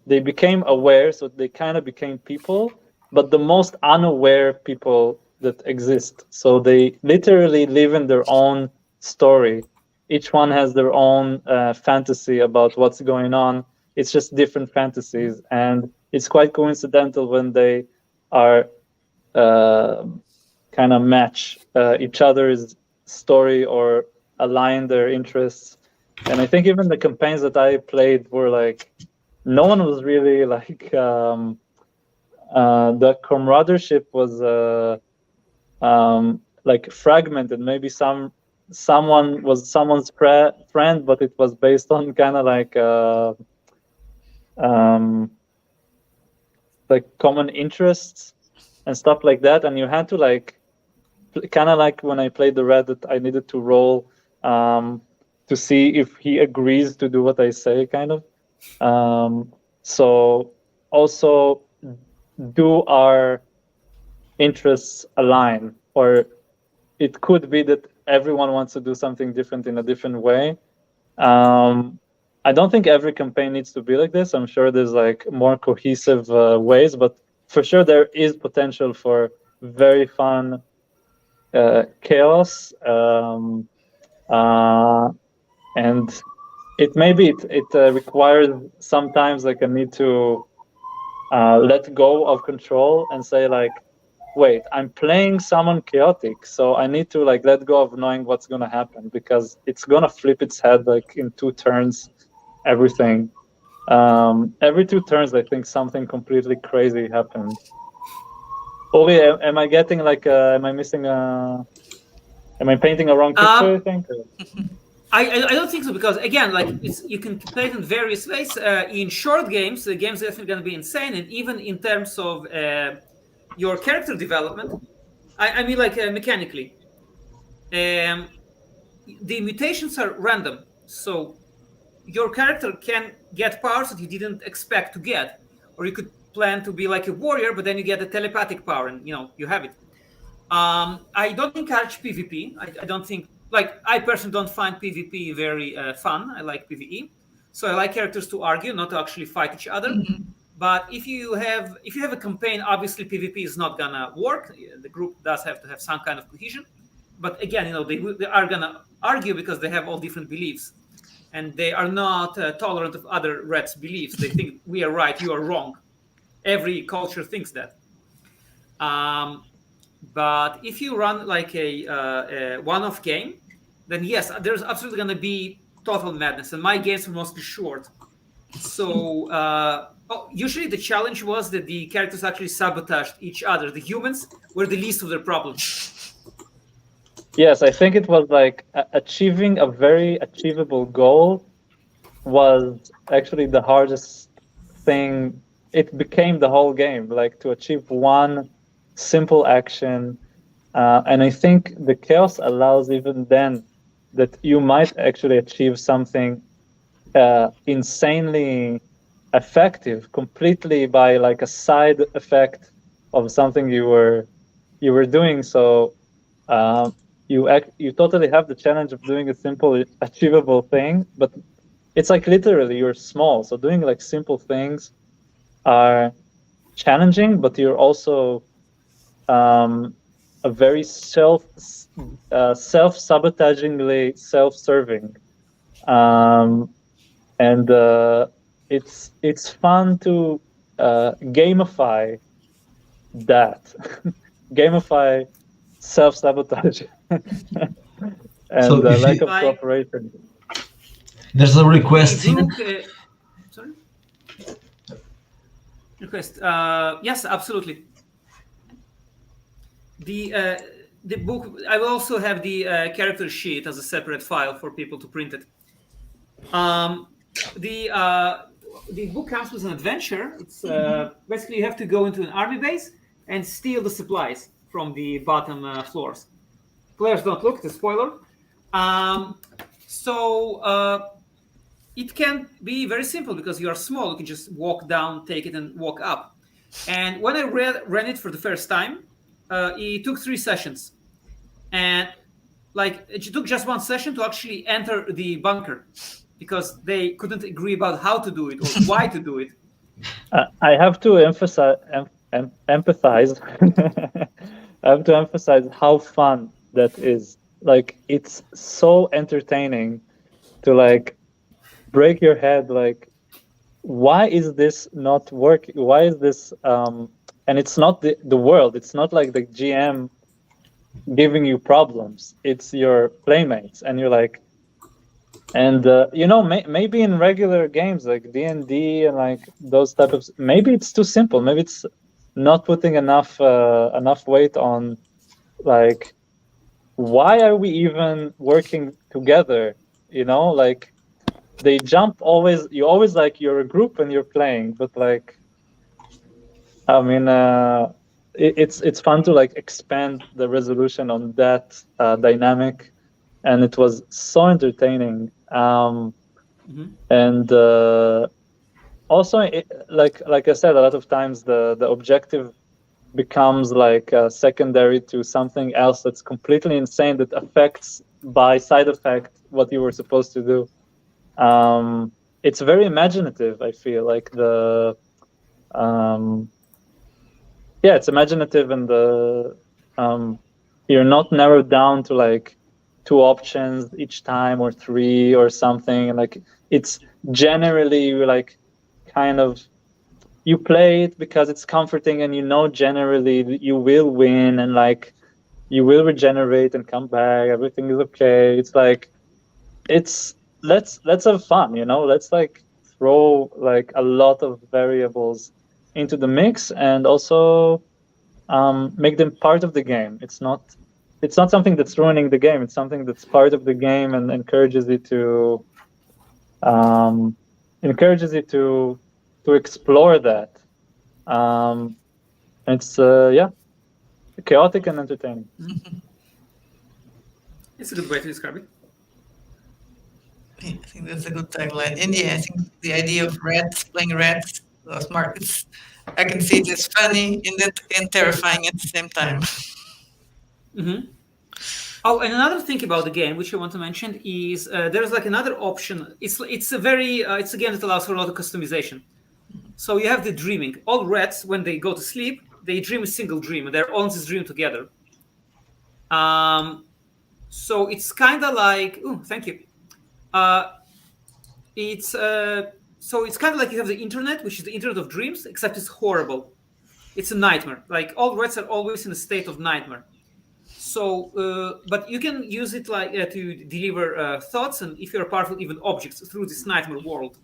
they became aware, so they kind of became people, but the most unaware people that exist. So they literally live in their own story. Each one has their own fantasy about what's going on. It's just different fantasies, and it's quite coincidental when they are kind of match each other's story or align their interests. And I think even the campaigns that I played were like, no one was really like the camaraderie was like fragmented. Maybe someone was someone's friend, but it was based on kind of like common interests and stuff like that. And you had to like kind of like when I played the red, that I needed to roll to see if he agrees to do what I say, kind of. So also, do our interests align? Or it could be that everyone wants to do something different in a different way. I don't think every campaign needs to be like this. I'm sure there's like more cohesive ways, but for sure there is potential for very fun chaos. And it requires sometimes like a need to let go of control and say like, wait, I'm playing someone chaotic, so I need to like let go of knowing what's gonna happen, because it's gonna flip its head like in 2 turns, everything. Every 2 turns, I think something completely crazy happens. Uri, am I getting like am I missing am I painting a wrong picture, you think? I don't think so, because again, like you can play it in various ways. In short games, the game's definitely going to be insane, and even in terms of your character development, I mean, like mechanically. The mutations are random, so your character can get powers that you didn't expect to get, or you could plan to be like a warrior, but then you get a telepathic power, and you have it. I don't encourage PvP. I don't think, like, I personally don't find PvP very fun. I like PvE, so I like characters to argue, not to actually fight each other. But if you have a campaign, obviously PvP is not gonna work. The group does have to have some kind of cohesion. But again, they are gonna argue because they have all different beliefs, and they are not tolerant of other Reds' beliefs. They think we are right, you are wrong. Every culture thinks that. But if you run like a one-off game, then yes, there's absolutely going to be total madness. And my games are mostly short. So usually the challenge was that the characters actually sabotaged each other. The humans were the least of their problems. Yes, I think it was like achieving a very achievable goal was actually the hardest thing. It became the whole game, like to achieve one simple action. And I think the chaos allows even then that you might actually achieve something insanely effective completely by like a side effect of something you were doing. So you totally have the challenge of doing a simple achievable thing, but it's like literally you're small, so doing like simple things are challenging, but you're also a very self-sabotagingly self-serving, and it's fun to gamify that gamify self-sabotage and So if lack you- of cooperation. There's a request The here. book, sorry? Request. Yes, absolutely. The book. I will also have the character sheet as a separate file for people to print it. The book comes with an adventure. It's basically you have to go into an army base and steal the supplies from the bottom floors. Players don't look. It's a spoiler. It can be very simple because you are small. You can just walk down, take it, and walk up. And when I ran it for the first time, it took 3 sessions, and like it took just 1 session to actually enter the bunker because they couldn't agree about how to do it or why to do it. I have to empathize. I have to emphasize how fun that is. Like it's so entertaining to like break your head. Like, why is this not working? Why is this? And it's not the world. It's not like the GM giving you problems. It's your playmates, and you're like, and maybe in regular games like D&D and like those type of, maybe it's too simple. Maybe it's not putting enough weight on like, why are we even working together? Like they jump always. You always like you're a group and you're playing, but like, I mean, it's fun to like expand the resolution on that dynamic, and it was so entertaining. And also, like I said, a lot of times the objective becomes like secondary to something else that's completely insane that affects by side effect what you were supposed to do. It's very imaginative. I feel like it's imaginative, and you're not narrowed down to like 2 options each time or 3 or something. And like it's generally like kind of, you play it because it's comforting and generally you will win and like you will regenerate and come back, everything is okay. It's like let's have fun, let's like throw like a lot of variables into the mix and also make them part of the game. It's not something that's ruining the game. It's something that's part of the game and encourages you to explore that. It's chaotic and entertaining. It's a good way to describe it. I think that's a good tagline. And yeah, I think the idea of rats playing rats, smart. I can see it as funny and terrifying at the same time. Oh, and another thing about the game, which I want to mention, is there's like another option. It's a very it's a game that allows for a lot of customization. So you have the dreaming. All rats, when they go to sleep, they dream a single dream, and they're all in this dream together. So it's kind of like, thank you. So it's kind of like you have the internet, which is the internet of dreams, except it's horrible. It's a nightmare. Like all rats are always in a state of nightmare. So, but you can use it like to deliver thoughts, and if you're powerful, even objects through this nightmare world.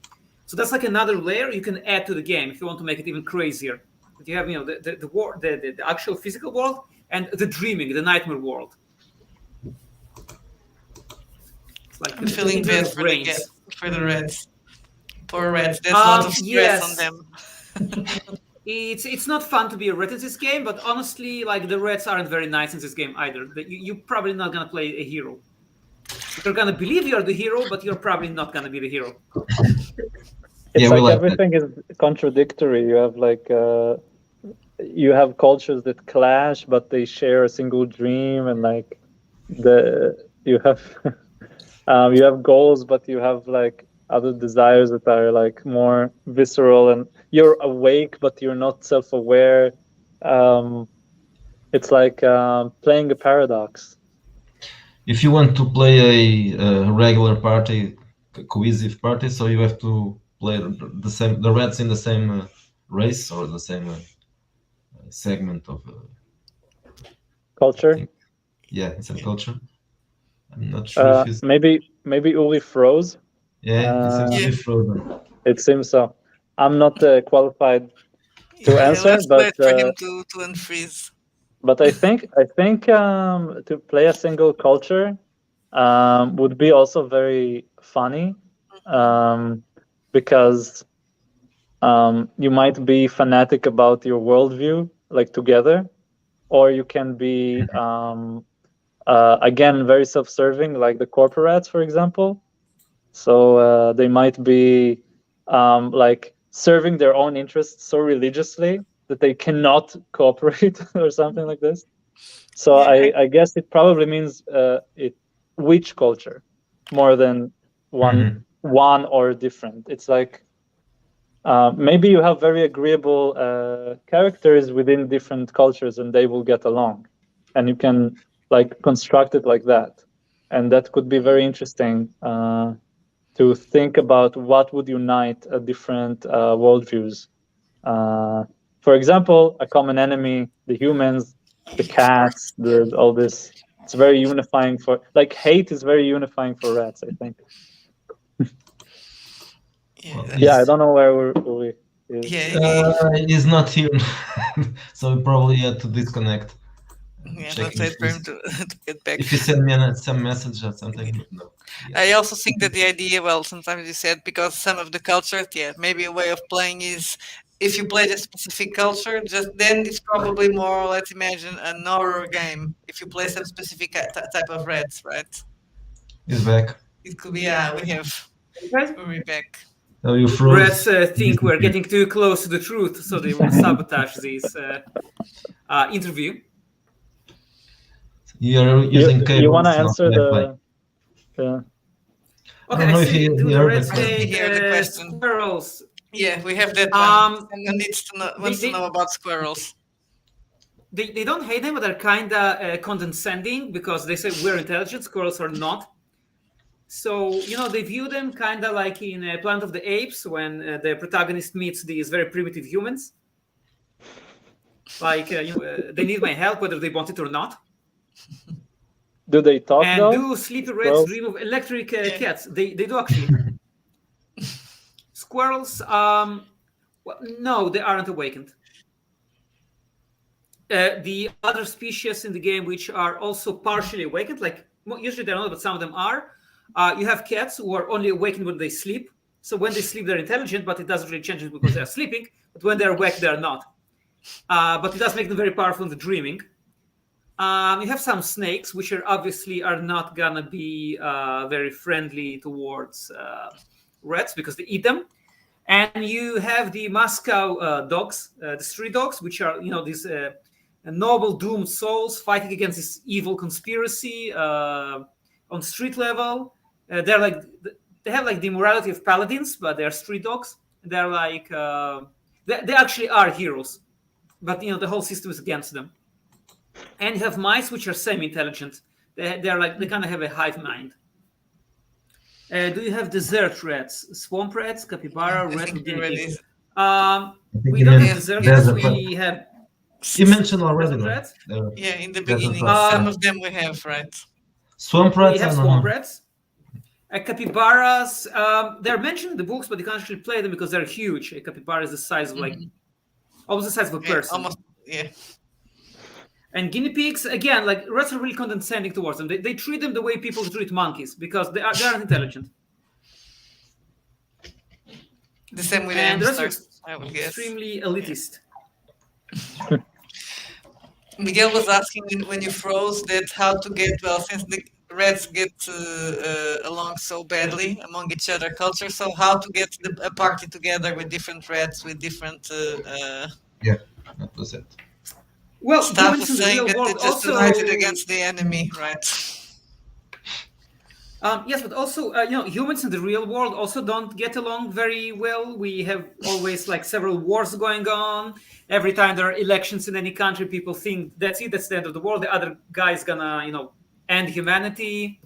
So that's like another layer you can add to the game if you want to make it even crazier. But you have, the actual physical world and the dreaming, the nightmare world. It's like I'm feeling bad for the rats. Poor rats. There's a lot of stress on them. It's not fun to be a rat in this game, but honestly, like the rats aren't very nice in this game either. You're probably not gonna play a hero. You're gonna believe you're the hero, but you're probably not gonna be the hero. It's like everything is contradictory. You have like you have cultures that clash, but they share a single dream, and like you have you have goals, but you have like other desires that are like more visceral, and you're awake but you're not self-aware. It's like playing a paradox. If you want to play a regular party, a cohesive party, so you have to play the rats in the same race or the same segment of culture. Yeah, it's a culture. I'm not sure if it's... maybe Uri froze. Yeah, it seems frozen. It seems so. I'm not qualified to answer, let's but wait for him to unfreeze. But I think to play a single culture would be also very funny, because you might be fanatic about your worldview, like together, or you can be again very self-serving, like the corporates, for example. So they might be like serving their own interests so religiously that they cannot cooperate or something like this. So I guess it probably means which culture more than one or different. It's like maybe you have very agreeable characters within different cultures and they will get along, and you can like construct it like that, and that could be very interesting to think about what would unite different worldviews. For example, a common enemy, the humans, the cats, all this. It's very unifying for, like, hate is very unifying for rats, I think. I don't know where we is. He's not here, so we probably had to disconnect. Let's wait for him to get back. If you send me some message or something, no. I also think that the idea, well, sometimes you said because some of the cultures, maybe a way of playing is if you play a specific culture, just then it's probably more, let's imagine, an horror game. If you play some specific type of rats, right? He's back. It could be, we're back. Oh, you froze. Rats think we're getting too close to the truth, so they will sabotage this interview. You're using cables. You want to answer the... Okay, I don't know if you heard the question. Squirrels. Yeah, we have that one. Someone wants to know about squirrels. They don't hate them, but they're kind of condescending because they say we're intelligent, squirrels are not. So, they view them kind of like in Planet of the Apes when the protagonist meets these very primitive humans. Like, they need my help whether they want it or not. Do they talk though? And do sleepy rats dream of electric cats? They do actually. Squirrels, no, they aren't awakened. The other species in the game which are also partially awakened, like usually they're not, but some of them are. You have cats who are only awakened when they sleep. So when they sleep, they're intelligent, but it doesn't really change it because they're sleeping. But when they're awake, they're not. But it does make them very powerful in the dreaming. You have some snakes, which are obviously not gonna be very friendly towards rats because they eat them. And you have the Moscow dogs, the street dogs, which are these noble doomed souls fighting against this evil conspiracy on street level. They're like they have like the morality of paladins, but they're street dogs. They're like they actually are heroes, but the whole system is against them. And you have mice, which are semi-intelligent. They're like they kind of have a hive mind. Do you have desert rats? Swamp rats, capybara, rat, and guinea pig? We don't have desert rats. We have. You mentioned already, desert right? rats. Yeah, in the Desert beginning, rats, some of them we have, right? Swamp rats. We have I don't swamp know. rats. Capybaras, they're mentioned in the books, but you can't actually play them because they're huge. A capybara is the size of almost the size of a person. Almost, yeah. And guinea pigs, again, like rats are really condescending towards them. They treat them the way people treat monkeys because they aren't intelligent. The same with And the rest hamsters, are I would guess. extremely elitist. Miguel was asking when you froze that how to get, well, since the rats get along so badly among each other culture, so how to get a party together with different rats, with different... Yeah, that was it. Well, Stav humans was in the saying real that world they just also united against the enemy, right? Yes, but also humans in the real world also don't get along very well. We have always like several wars going on. Every time there are elections in any country, people think that's it, that's the end of the world. The other guy is gonna end humanity.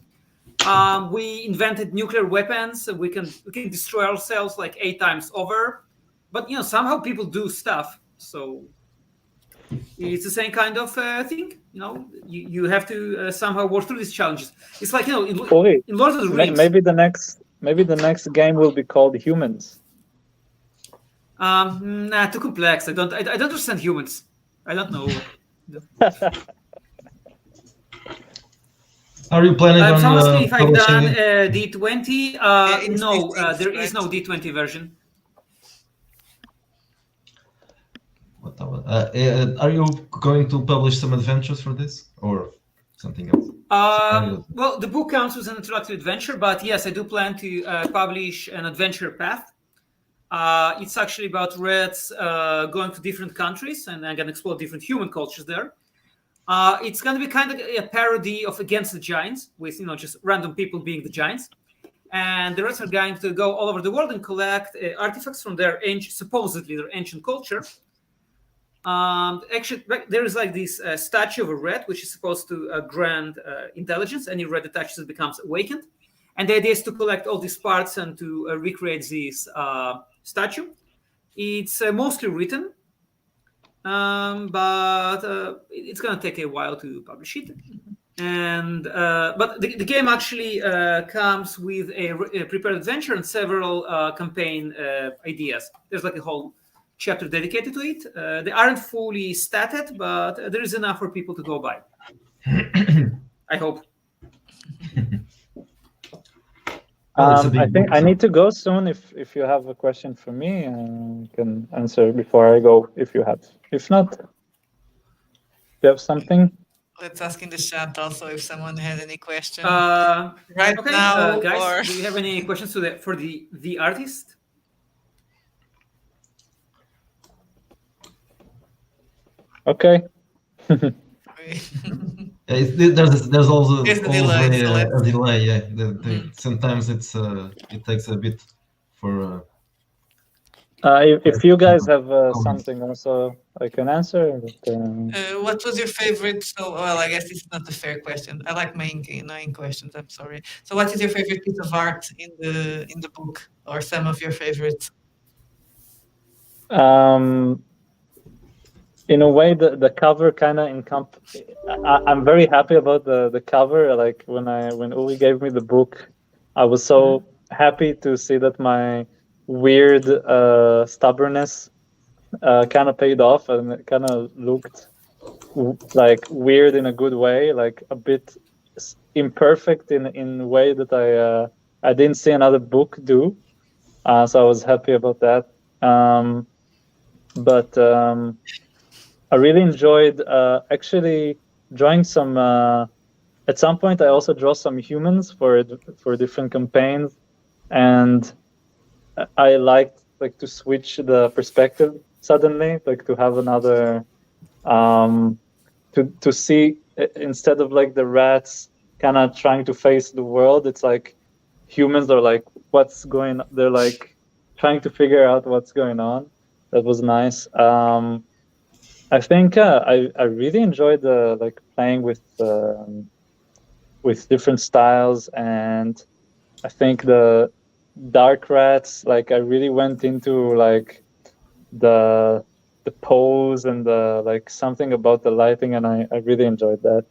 We invented nuclear weapons. We can destroy ourselves like 8 times over. But somehow people do stuff. So it's the same kind of thing. You have to somehow work through these challenges. It's like in Lord of the Rings. Maybe the next game will be called Humans. Nah, too complex. I don't understand humans. I don't know. Are you planning on Someone asking if I've done publishing D20. No, there is no D20 version. Are you going to publish some adventures for this or something else? Well, the book counts as an interactive adventure, but yes, I do plan to publish an adventure path. It's actually about rats going to different countries, and I'm going to explore different human cultures there. It's going to be kind of a parody of Against the Giants, with just random people being the giants. And the rats are going to go all over the world and collect artifacts from their supposedly their ancient culture. Actually, there is like this statue of a rat, which is supposed to grant intelligence. Any rat that touches it becomes awakened. And the idea is to collect all these parts and to recreate this statue. It's mostly written, but it's going to take a while to publish it. And but the game actually comes with a prepared adventure and several campaign ideas. There's like a whole chapter dedicated to it. They aren't fully statted, but there is enough for people to go by. I hope. I think I need to go soon. If you have a question for me, you can answer before I go. If you have, if not, you have something. Let's ask in the chat also if someone had any question right now. Guys, do you have any questions for the artist? Okay. There's also a delay. Yeah, sometimes it takes a bit for. If you guys have something also I can answer. But, what was your favorite? So, well, I guess this is not a fair question. I like knowing questions. I'm sorry. So, what is your favorite piece of art in the book, or some of your favorites? In a way, the cover kind of I'm very happy about the cover. Like when Uri gave me the book, I was so happy to see that my weird stubbornness kind of paid off, and it kind of looked like weird in a good way, like a bit imperfect in a way that I didn't see another book do. So I was happy about that. But I really enjoyed actually drawing some. At some point, I also draw some humans for different campaigns, and I liked like to switch the perspective suddenly, like to have another, to see instead of like the rats kind of trying to face the world, it's like humans are like what's going. They're like trying to figure out what's going on. That was nice. I think I really enjoyed like playing with different styles, and I think the dark rats, like I really went into like the pose and the like something about the lighting, and I really enjoyed that.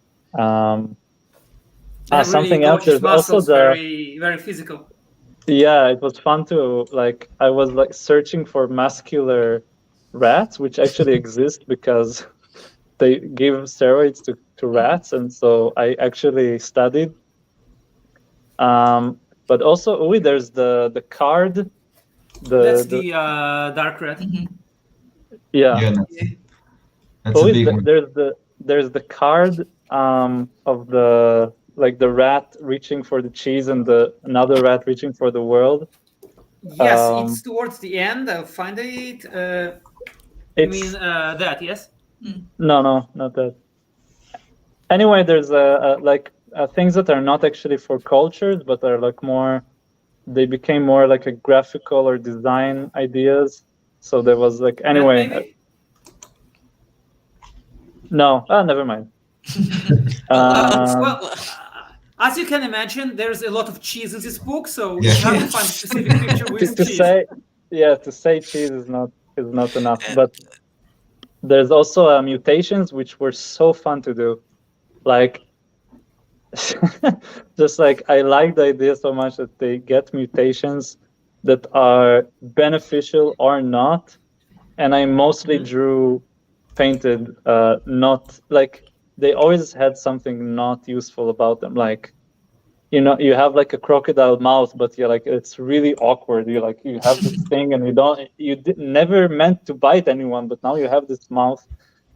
Something else. There's also the very physical. Yeah, it was fun to like. I was like searching for muscular rats, which actually exist because they give steroids to rats, and so I actually studied. But also, there's the card. That's the dark rat. Yeah, that's a big one. There's the card of the like the rat reaching for the cheese and another rat reaching for the world. Yes, it's towards the end. I'll find it. You mean that? Yes. No, not that. Anyway, there's like things that are not actually for cultures, but are like more. They became more like a graphical or design ideas. So there was like anyway. No, never mind. Well, as you can imagine, there's a lot of cheese in this book, so you have to find a specific picture with cheese. To say cheese is not enough. But there's also mutations, which were so fun to do. Like, just like I like the idea so much that they get mutations that are beneficial or not, and I mostly painted not like they always had something not useful about them, like you have like a crocodile mouth, but you're like it's really awkward. You have this thing and never meant to bite anyone, but now you have this mouth.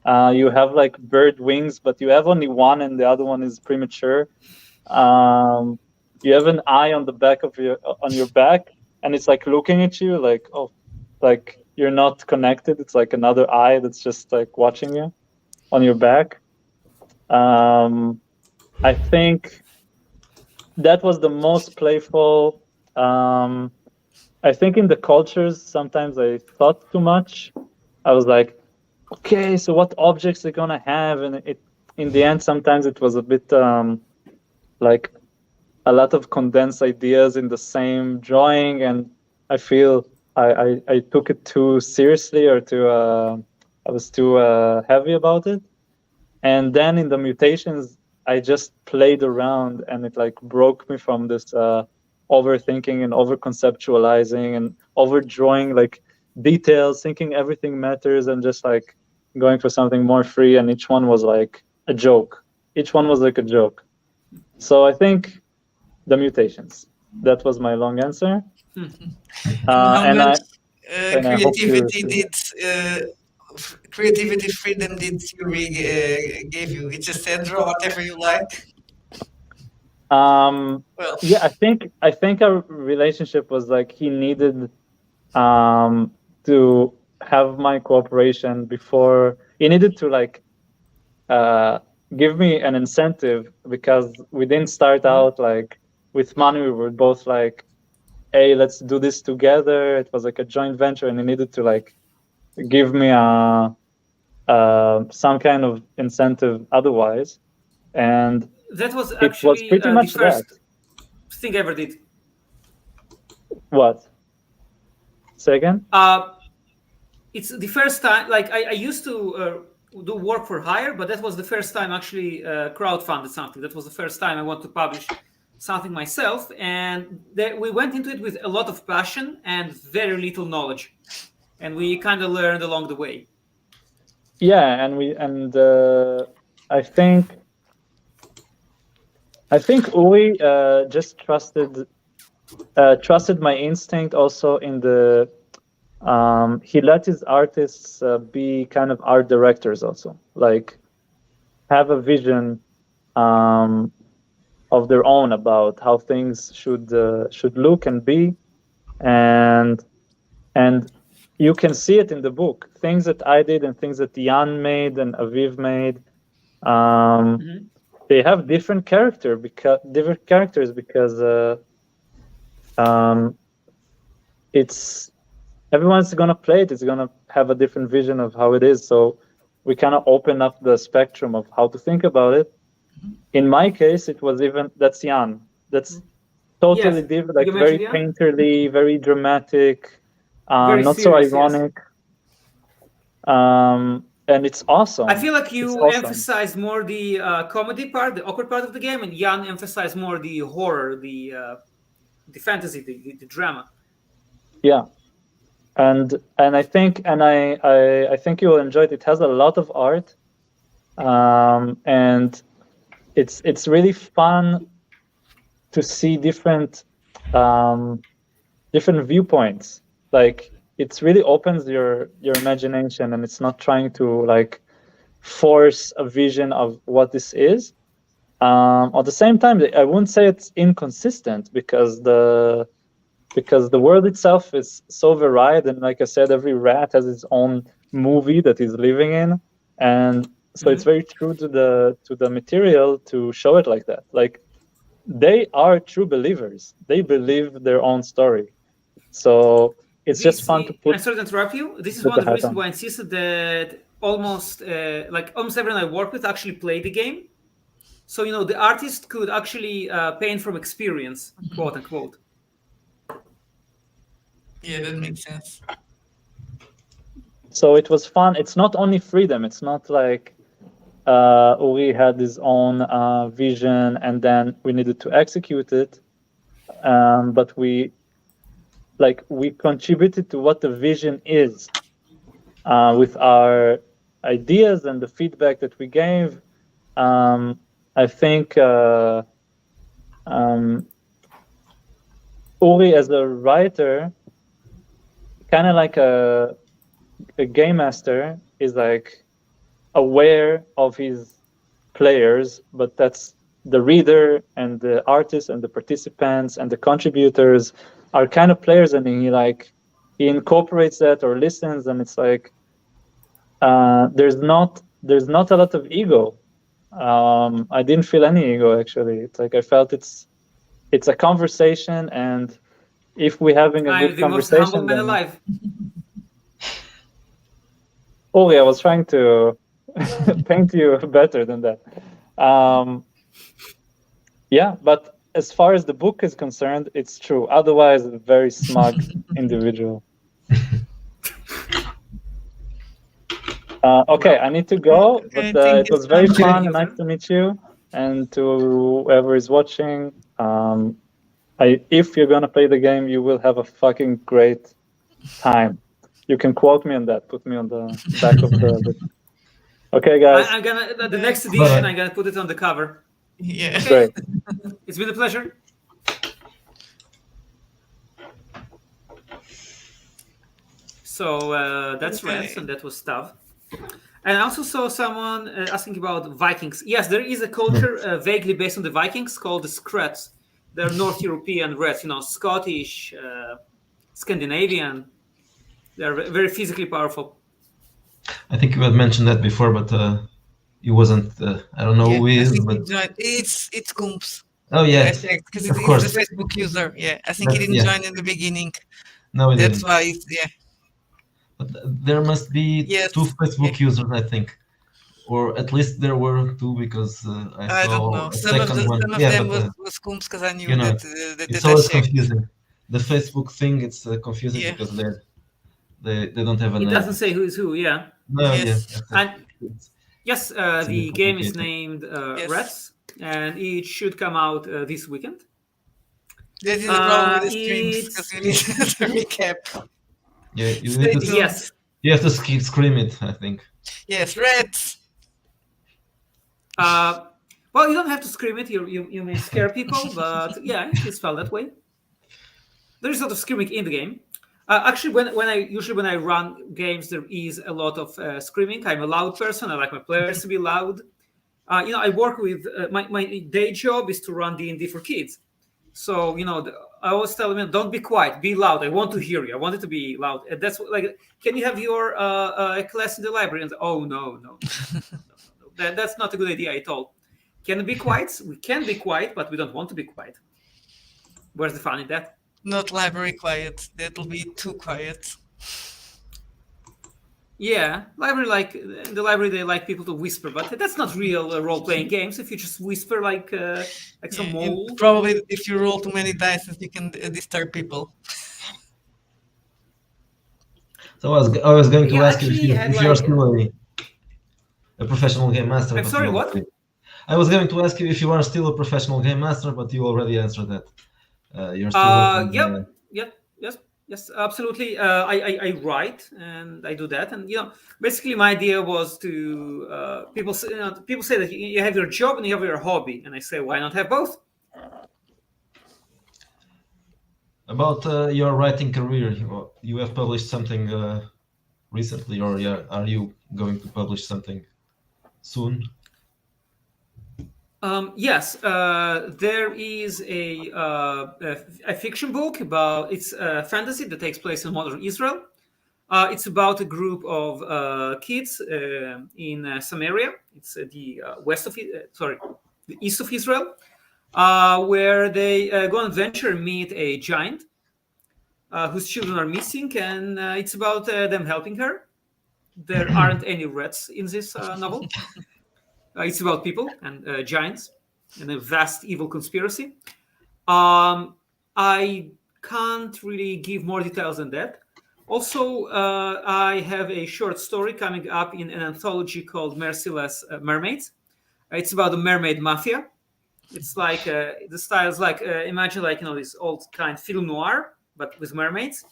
You have like bird wings, but you have only one and the other one is premature. You have an eye on the back of your back, and it's like looking at you like, oh, like you're not connected. It's like another eye that's just like watching you on your back. I think that was the most playful. I think in the cultures, sometimes I thought too much. I was like, okay, so what objects they're gonna have? And in the end, sometimes it was a bit like a lot of condensed ideas in the same drawing, and I feel I took it too seriously or I was too heavy about it. And then in the mutations, I just played around, and it like broke me from this overthinking and over conceptualizing and overdrawing like details, thinking everything matters, and just like going for something more free. And each one was like a joke. Each one was like a joke. So I think the mutations. That was my long answer. Creativity freedom did Uri gave you? It just said draw whatever you like. Yeah, I think our relationship was like he needed to have my cooperation before he needed to like give me an incentive, because we didn't start out like with money. We were both like, hey, let's do this together. It was like a joint venture, and he needed to like give me some kind of incentive otherwise. And that was actually it was pretty much the first thing I ever did. What? Say again? It's the first time, like I used to do work for hire, but that was the first time actually crowdfunded something. That was the first time I want to publish something myself, and we went into it with a lot of passion and very little knowledge, and we kind of learned along the way. Yeah, and I think Uri just trusted my instinct also in the he let his artists be kind of art directors also, like have a vision of their own about how things should look and be, and you can see it in the book. Things that I did and things that Jan made and Aviv made, they have different characters because it's everyone's gonna play it. It's gonna have a different vision of how it is. So we kind of open up the spectrum of how to think about it. In my case, it was that's Jan. That's totally Yes, different, like you very mentioned painterly, very dramatic, Very not serious, so yes. ironic. And it's awesome. I feel like It's you awesome. emphasize more the comedy part, the awkward part of the game, and Jan emphasized more the horror, the fantasy, the drama. Yeah, and I think I think you will enjoy it. It has a lot of art, and it's really fun to see different viewpoints. Like, it really opens your imagination, and it's not trying to like force a vision of what this is. At the same time, I wouldn't say it's inconsistent because the world itself is so varied, and like I said, every rat has its own movie that he's living in, and so it's very true to the material to show it like that. Like, they are true believers. They believe their own story. So it's just fun to put. I'm sorry to interrupt you. This is put one of the the hat reasons on. why I insisted that almost everyone I work with actually play the game. So the artist could actually paint from experience, quote unquote. Yeah, that makes sense. So it was fun. It's not only freedom. It's not like Uri had his own vision and then we needed to execute it. But we contributed to what the vision is with our ideas and the feedback that we gave. I think Uri, as a writer, kind of like a game master, is like aware of his players, but that's the reader and the artist and the participants and the contributors are kind of players, and he incorporates that or listens, and it's like there's not a lot of ego. I didn't feel any ego, actually. It's like I felt it's a conversation, and if we're having a good I'm the most conversation, humble man alive. Oh yeah, I was trying to paint you better than that. Yeah, but as far as the book is concerned, it's true. Otherwise, a very smug individual. Okay, I need to go, but it was very fun and nice to meet you. And to whoever is watching, if you're gonna play the game, you will have a fucking great time. You can quote me on that. Put me on the back of the book. Okay, guys. I'm gonna the next edition. I'm gonna put it on the cover. Yeah. Okay. Great. It's been a pleasure. So that's Okay. Reds, and that was Stav. And I also saw someone asking about Vikings. Yes, there is a culture vaguely based on the Vikings called the Skrets. They're North European Reds, Scottish, Scandinavian. They're very physically powerful. I think you had mentioned that before, but you wasn't. I don't know who he I is, think but he joined. It's Kumps. oh yeah, Because of he's course. the Facebook user. Yeah, I think he That's- didn't yeah. join in the beginning. No, he That's didn't. why. Yeah. But there must be Yes. 2 Facebook users, I think, or at least there were 2 because I I don't saw know. a Some of second one. them Yeah, was but Kumps because I knew you know, that it's I always checked. confusing. The Facebook thing, it's confusing Yeah. because they don't have a It name. doesn't say who is who. Yeah. No, Yes. yeah. And yes, a the bit game is complicated. named Yes. Reds, and it should come out this weekend. That is the problem with the streams It's- because we need to recap. Yeah, you Stay need to. tuned. Yes. You have to scream it, I think. Yes, Reds. Well, you don't have to scream it. You may scare people, but yeah, it's felt that way. There is a lot of screaming in the game. Actually, when I run games, there is a lot of screaming. I'm a loud person. I like my players to be loud. I work with my day job is to run D&D for kids. So I always tell them, don't be quiet, be loud. I want to hear you. I want it to be loud. And that's like, can you have your class in the library? And no. That's not a good idea at all. Can it be quiet? We can be quiet, but we don't want to be quiet. Where's the fun in that? Not library quiet. That will be too quiet. Yeah, in the library they like people to whisper, but that's not real role-playing games. If you just whisper like some mole. Probably if you roll too many dice, you can disturb people. So I was going to ask you actually, if you're still a professional game master. I'm sorry, what? I was going to ask you if you are still a professional game master, but you already answered that. You're still Yes, absolutely. I write and I do that, and basically my idea was to people say that you have your job and you have your hobby, and I say, why not have both? About your writing career, you have published something recently, or are you going to publish something soon? Yes, there is a fiction book it's fantasy that takes place in modern Israel. It's about a group of kids in Samaria. It's the east of Israel, where they go on adventure and meet a giant whose children are missing, and it's about them helping her. There aren't any rats in this novel. It's about people and giants and a vast evil conspiracy. I can't really give more details than that. Also, I have a short story coming up in an anthology called Merciless Mermaids. It's about the mermaid mafia. It's like the style is like imagine this old kind film noir, but with mermaids.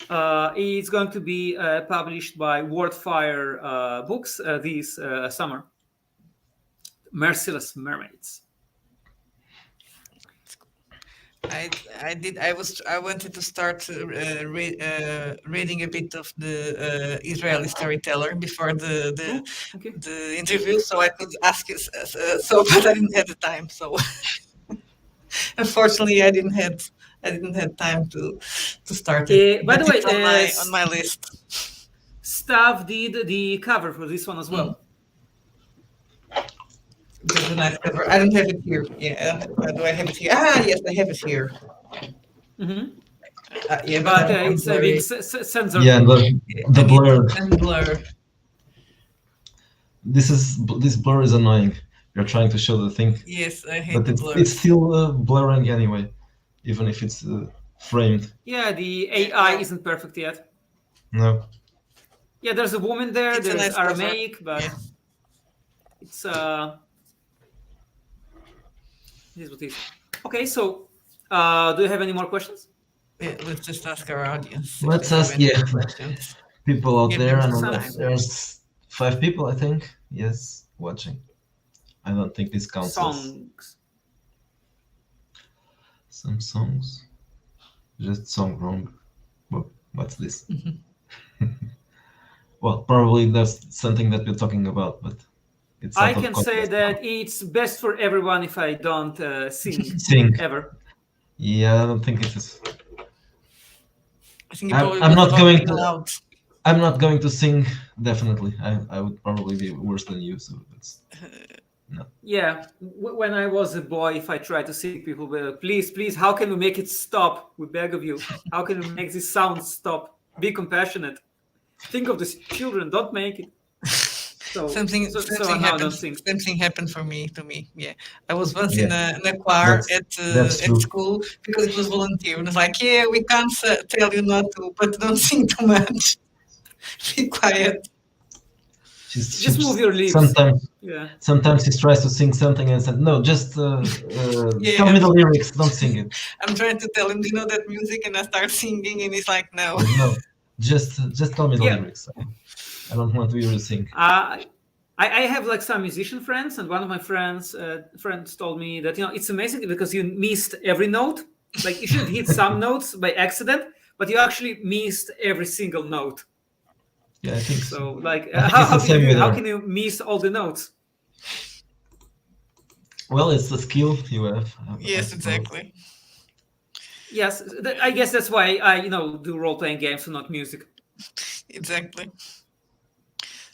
It's going to be published by Wordfire Books this summer. Merciless Mermaids. I wanted to start reading a bit of the Israeli storyteller before the interview, so I could ask you. But I didn't have the time. So unfortunately, I didn't have time to start it. By the way, on my list, Stav did the cover for this one as well. It's a nice cover. I don't have it here. Yeah, do I have it here? Yes, I have it here. Mm-hmm. But it's a big censored. Yeah, the blur. And blur. This blur is annoying. You're trying to show the thing. Yes, I hate but the blur. It's still blurring anyway, even if it's framed. Yeah, the AI isn't perfect yet. No. Yeah, there's a woman there. It's there's nice Aramaic, but it's This is what it is. Okay, so do you have any more questions? Yeah, let's just ask our audience. Let's ask people out there, and there's 5 people, I think. Yes, watching. I don't think this counts. Songs. Some songs. Just song wrong. What's this? Well, probably that's something that we're talking about, but it's. I can say that it's best for everyone if I don't sing ever. Yeah, I don't think it is. I think I'm not going to. I'm not going to sing. Definitely, I would probably be worse than you. So it's no. Yeah, when I was a boy, if I tried to sing, people were please, how can we make it stop? We beg of you. How can we make this sound stop? Be compassionate. Think of the children. Don't make it. So something happened. Something happened to me. Yeah, I was once in a choir at school because it was volunteer, and it's like, we can't tell you not to, but don't sing too much. Be quiet. Just move your lips. Sometimes he tries to sing something and said, "No, just tell me the lyrics. Don't sing it." I'm trying to tell him, "Do you know that music?" And I start singing, and he's like, "No." No, just tell me the lyrics. I don't want to hear you sing. I have like some musician friends, and one of my friends told me that it's amazing because you missed every note. Like you should hit some notes by accident, but you actually missed every single note. Yeah, I think so. Like how can you miss all the notes? Well, it's the skill you have. I Yes, suppose. exactly. Yes, I guess that's why I do role-playing games and not music. Exactly.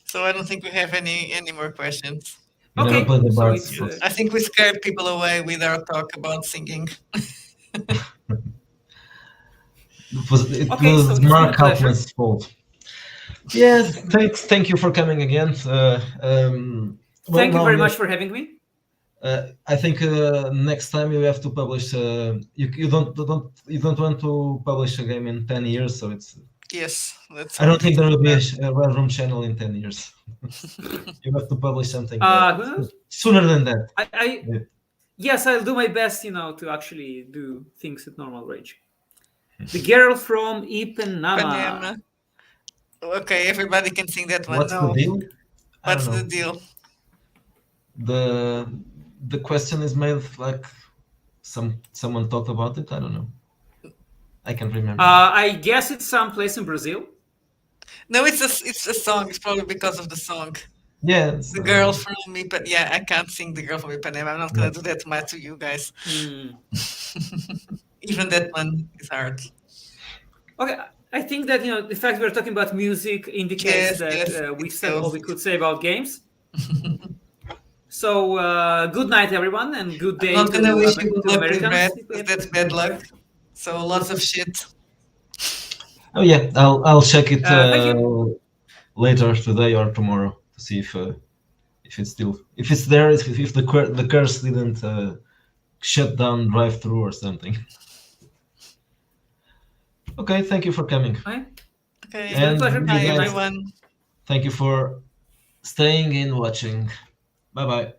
So I don't think we have any more questions. You never Okay, played the so bards. it's I think we scared people away with our talk about singing. It was Okay, so it's been a Mark pleasure. Kaufman's fault. Yes, thank you for coming again. Thank you very much for having me. I think next time you have to publish. You don't want to publish a game in 10 years, so it's. Yes, that's. I don't think there will be a Red Room channel in 10 years. You have to publish something Who knows? sooner than that. Yes, I'll do my best, to actually do things at normal range. The girl from Ipanema. Ipanema. Okay, everybody can sing that one. What's the deal? What's the deal? The question is made like someone talked about it. I don't know. I can't remember. I guess it's someplace in Brazil. No, it's a song. It's probably because of the song. Yeah, the girl from me, but yeah, I can't sing the girl from Ipanema. I'm not gonna do that to you guys. Even that one is hard. Okay, I think that the fact we're talking about music indicates that we said all we could say about games. So good night, everyone, and good day. I'm not gonna wish you good luck with Americans. Red, that's bad luck. So lots of shit. Oh yeah, I'll check it Thank you. later today or tomorrow to see if it's there, if the curse didn't shut down drive-through or something. Okay, thank you for coming. Okay, and pleasure. Bye, everyone. Thank you for staying and watching. Bye bye.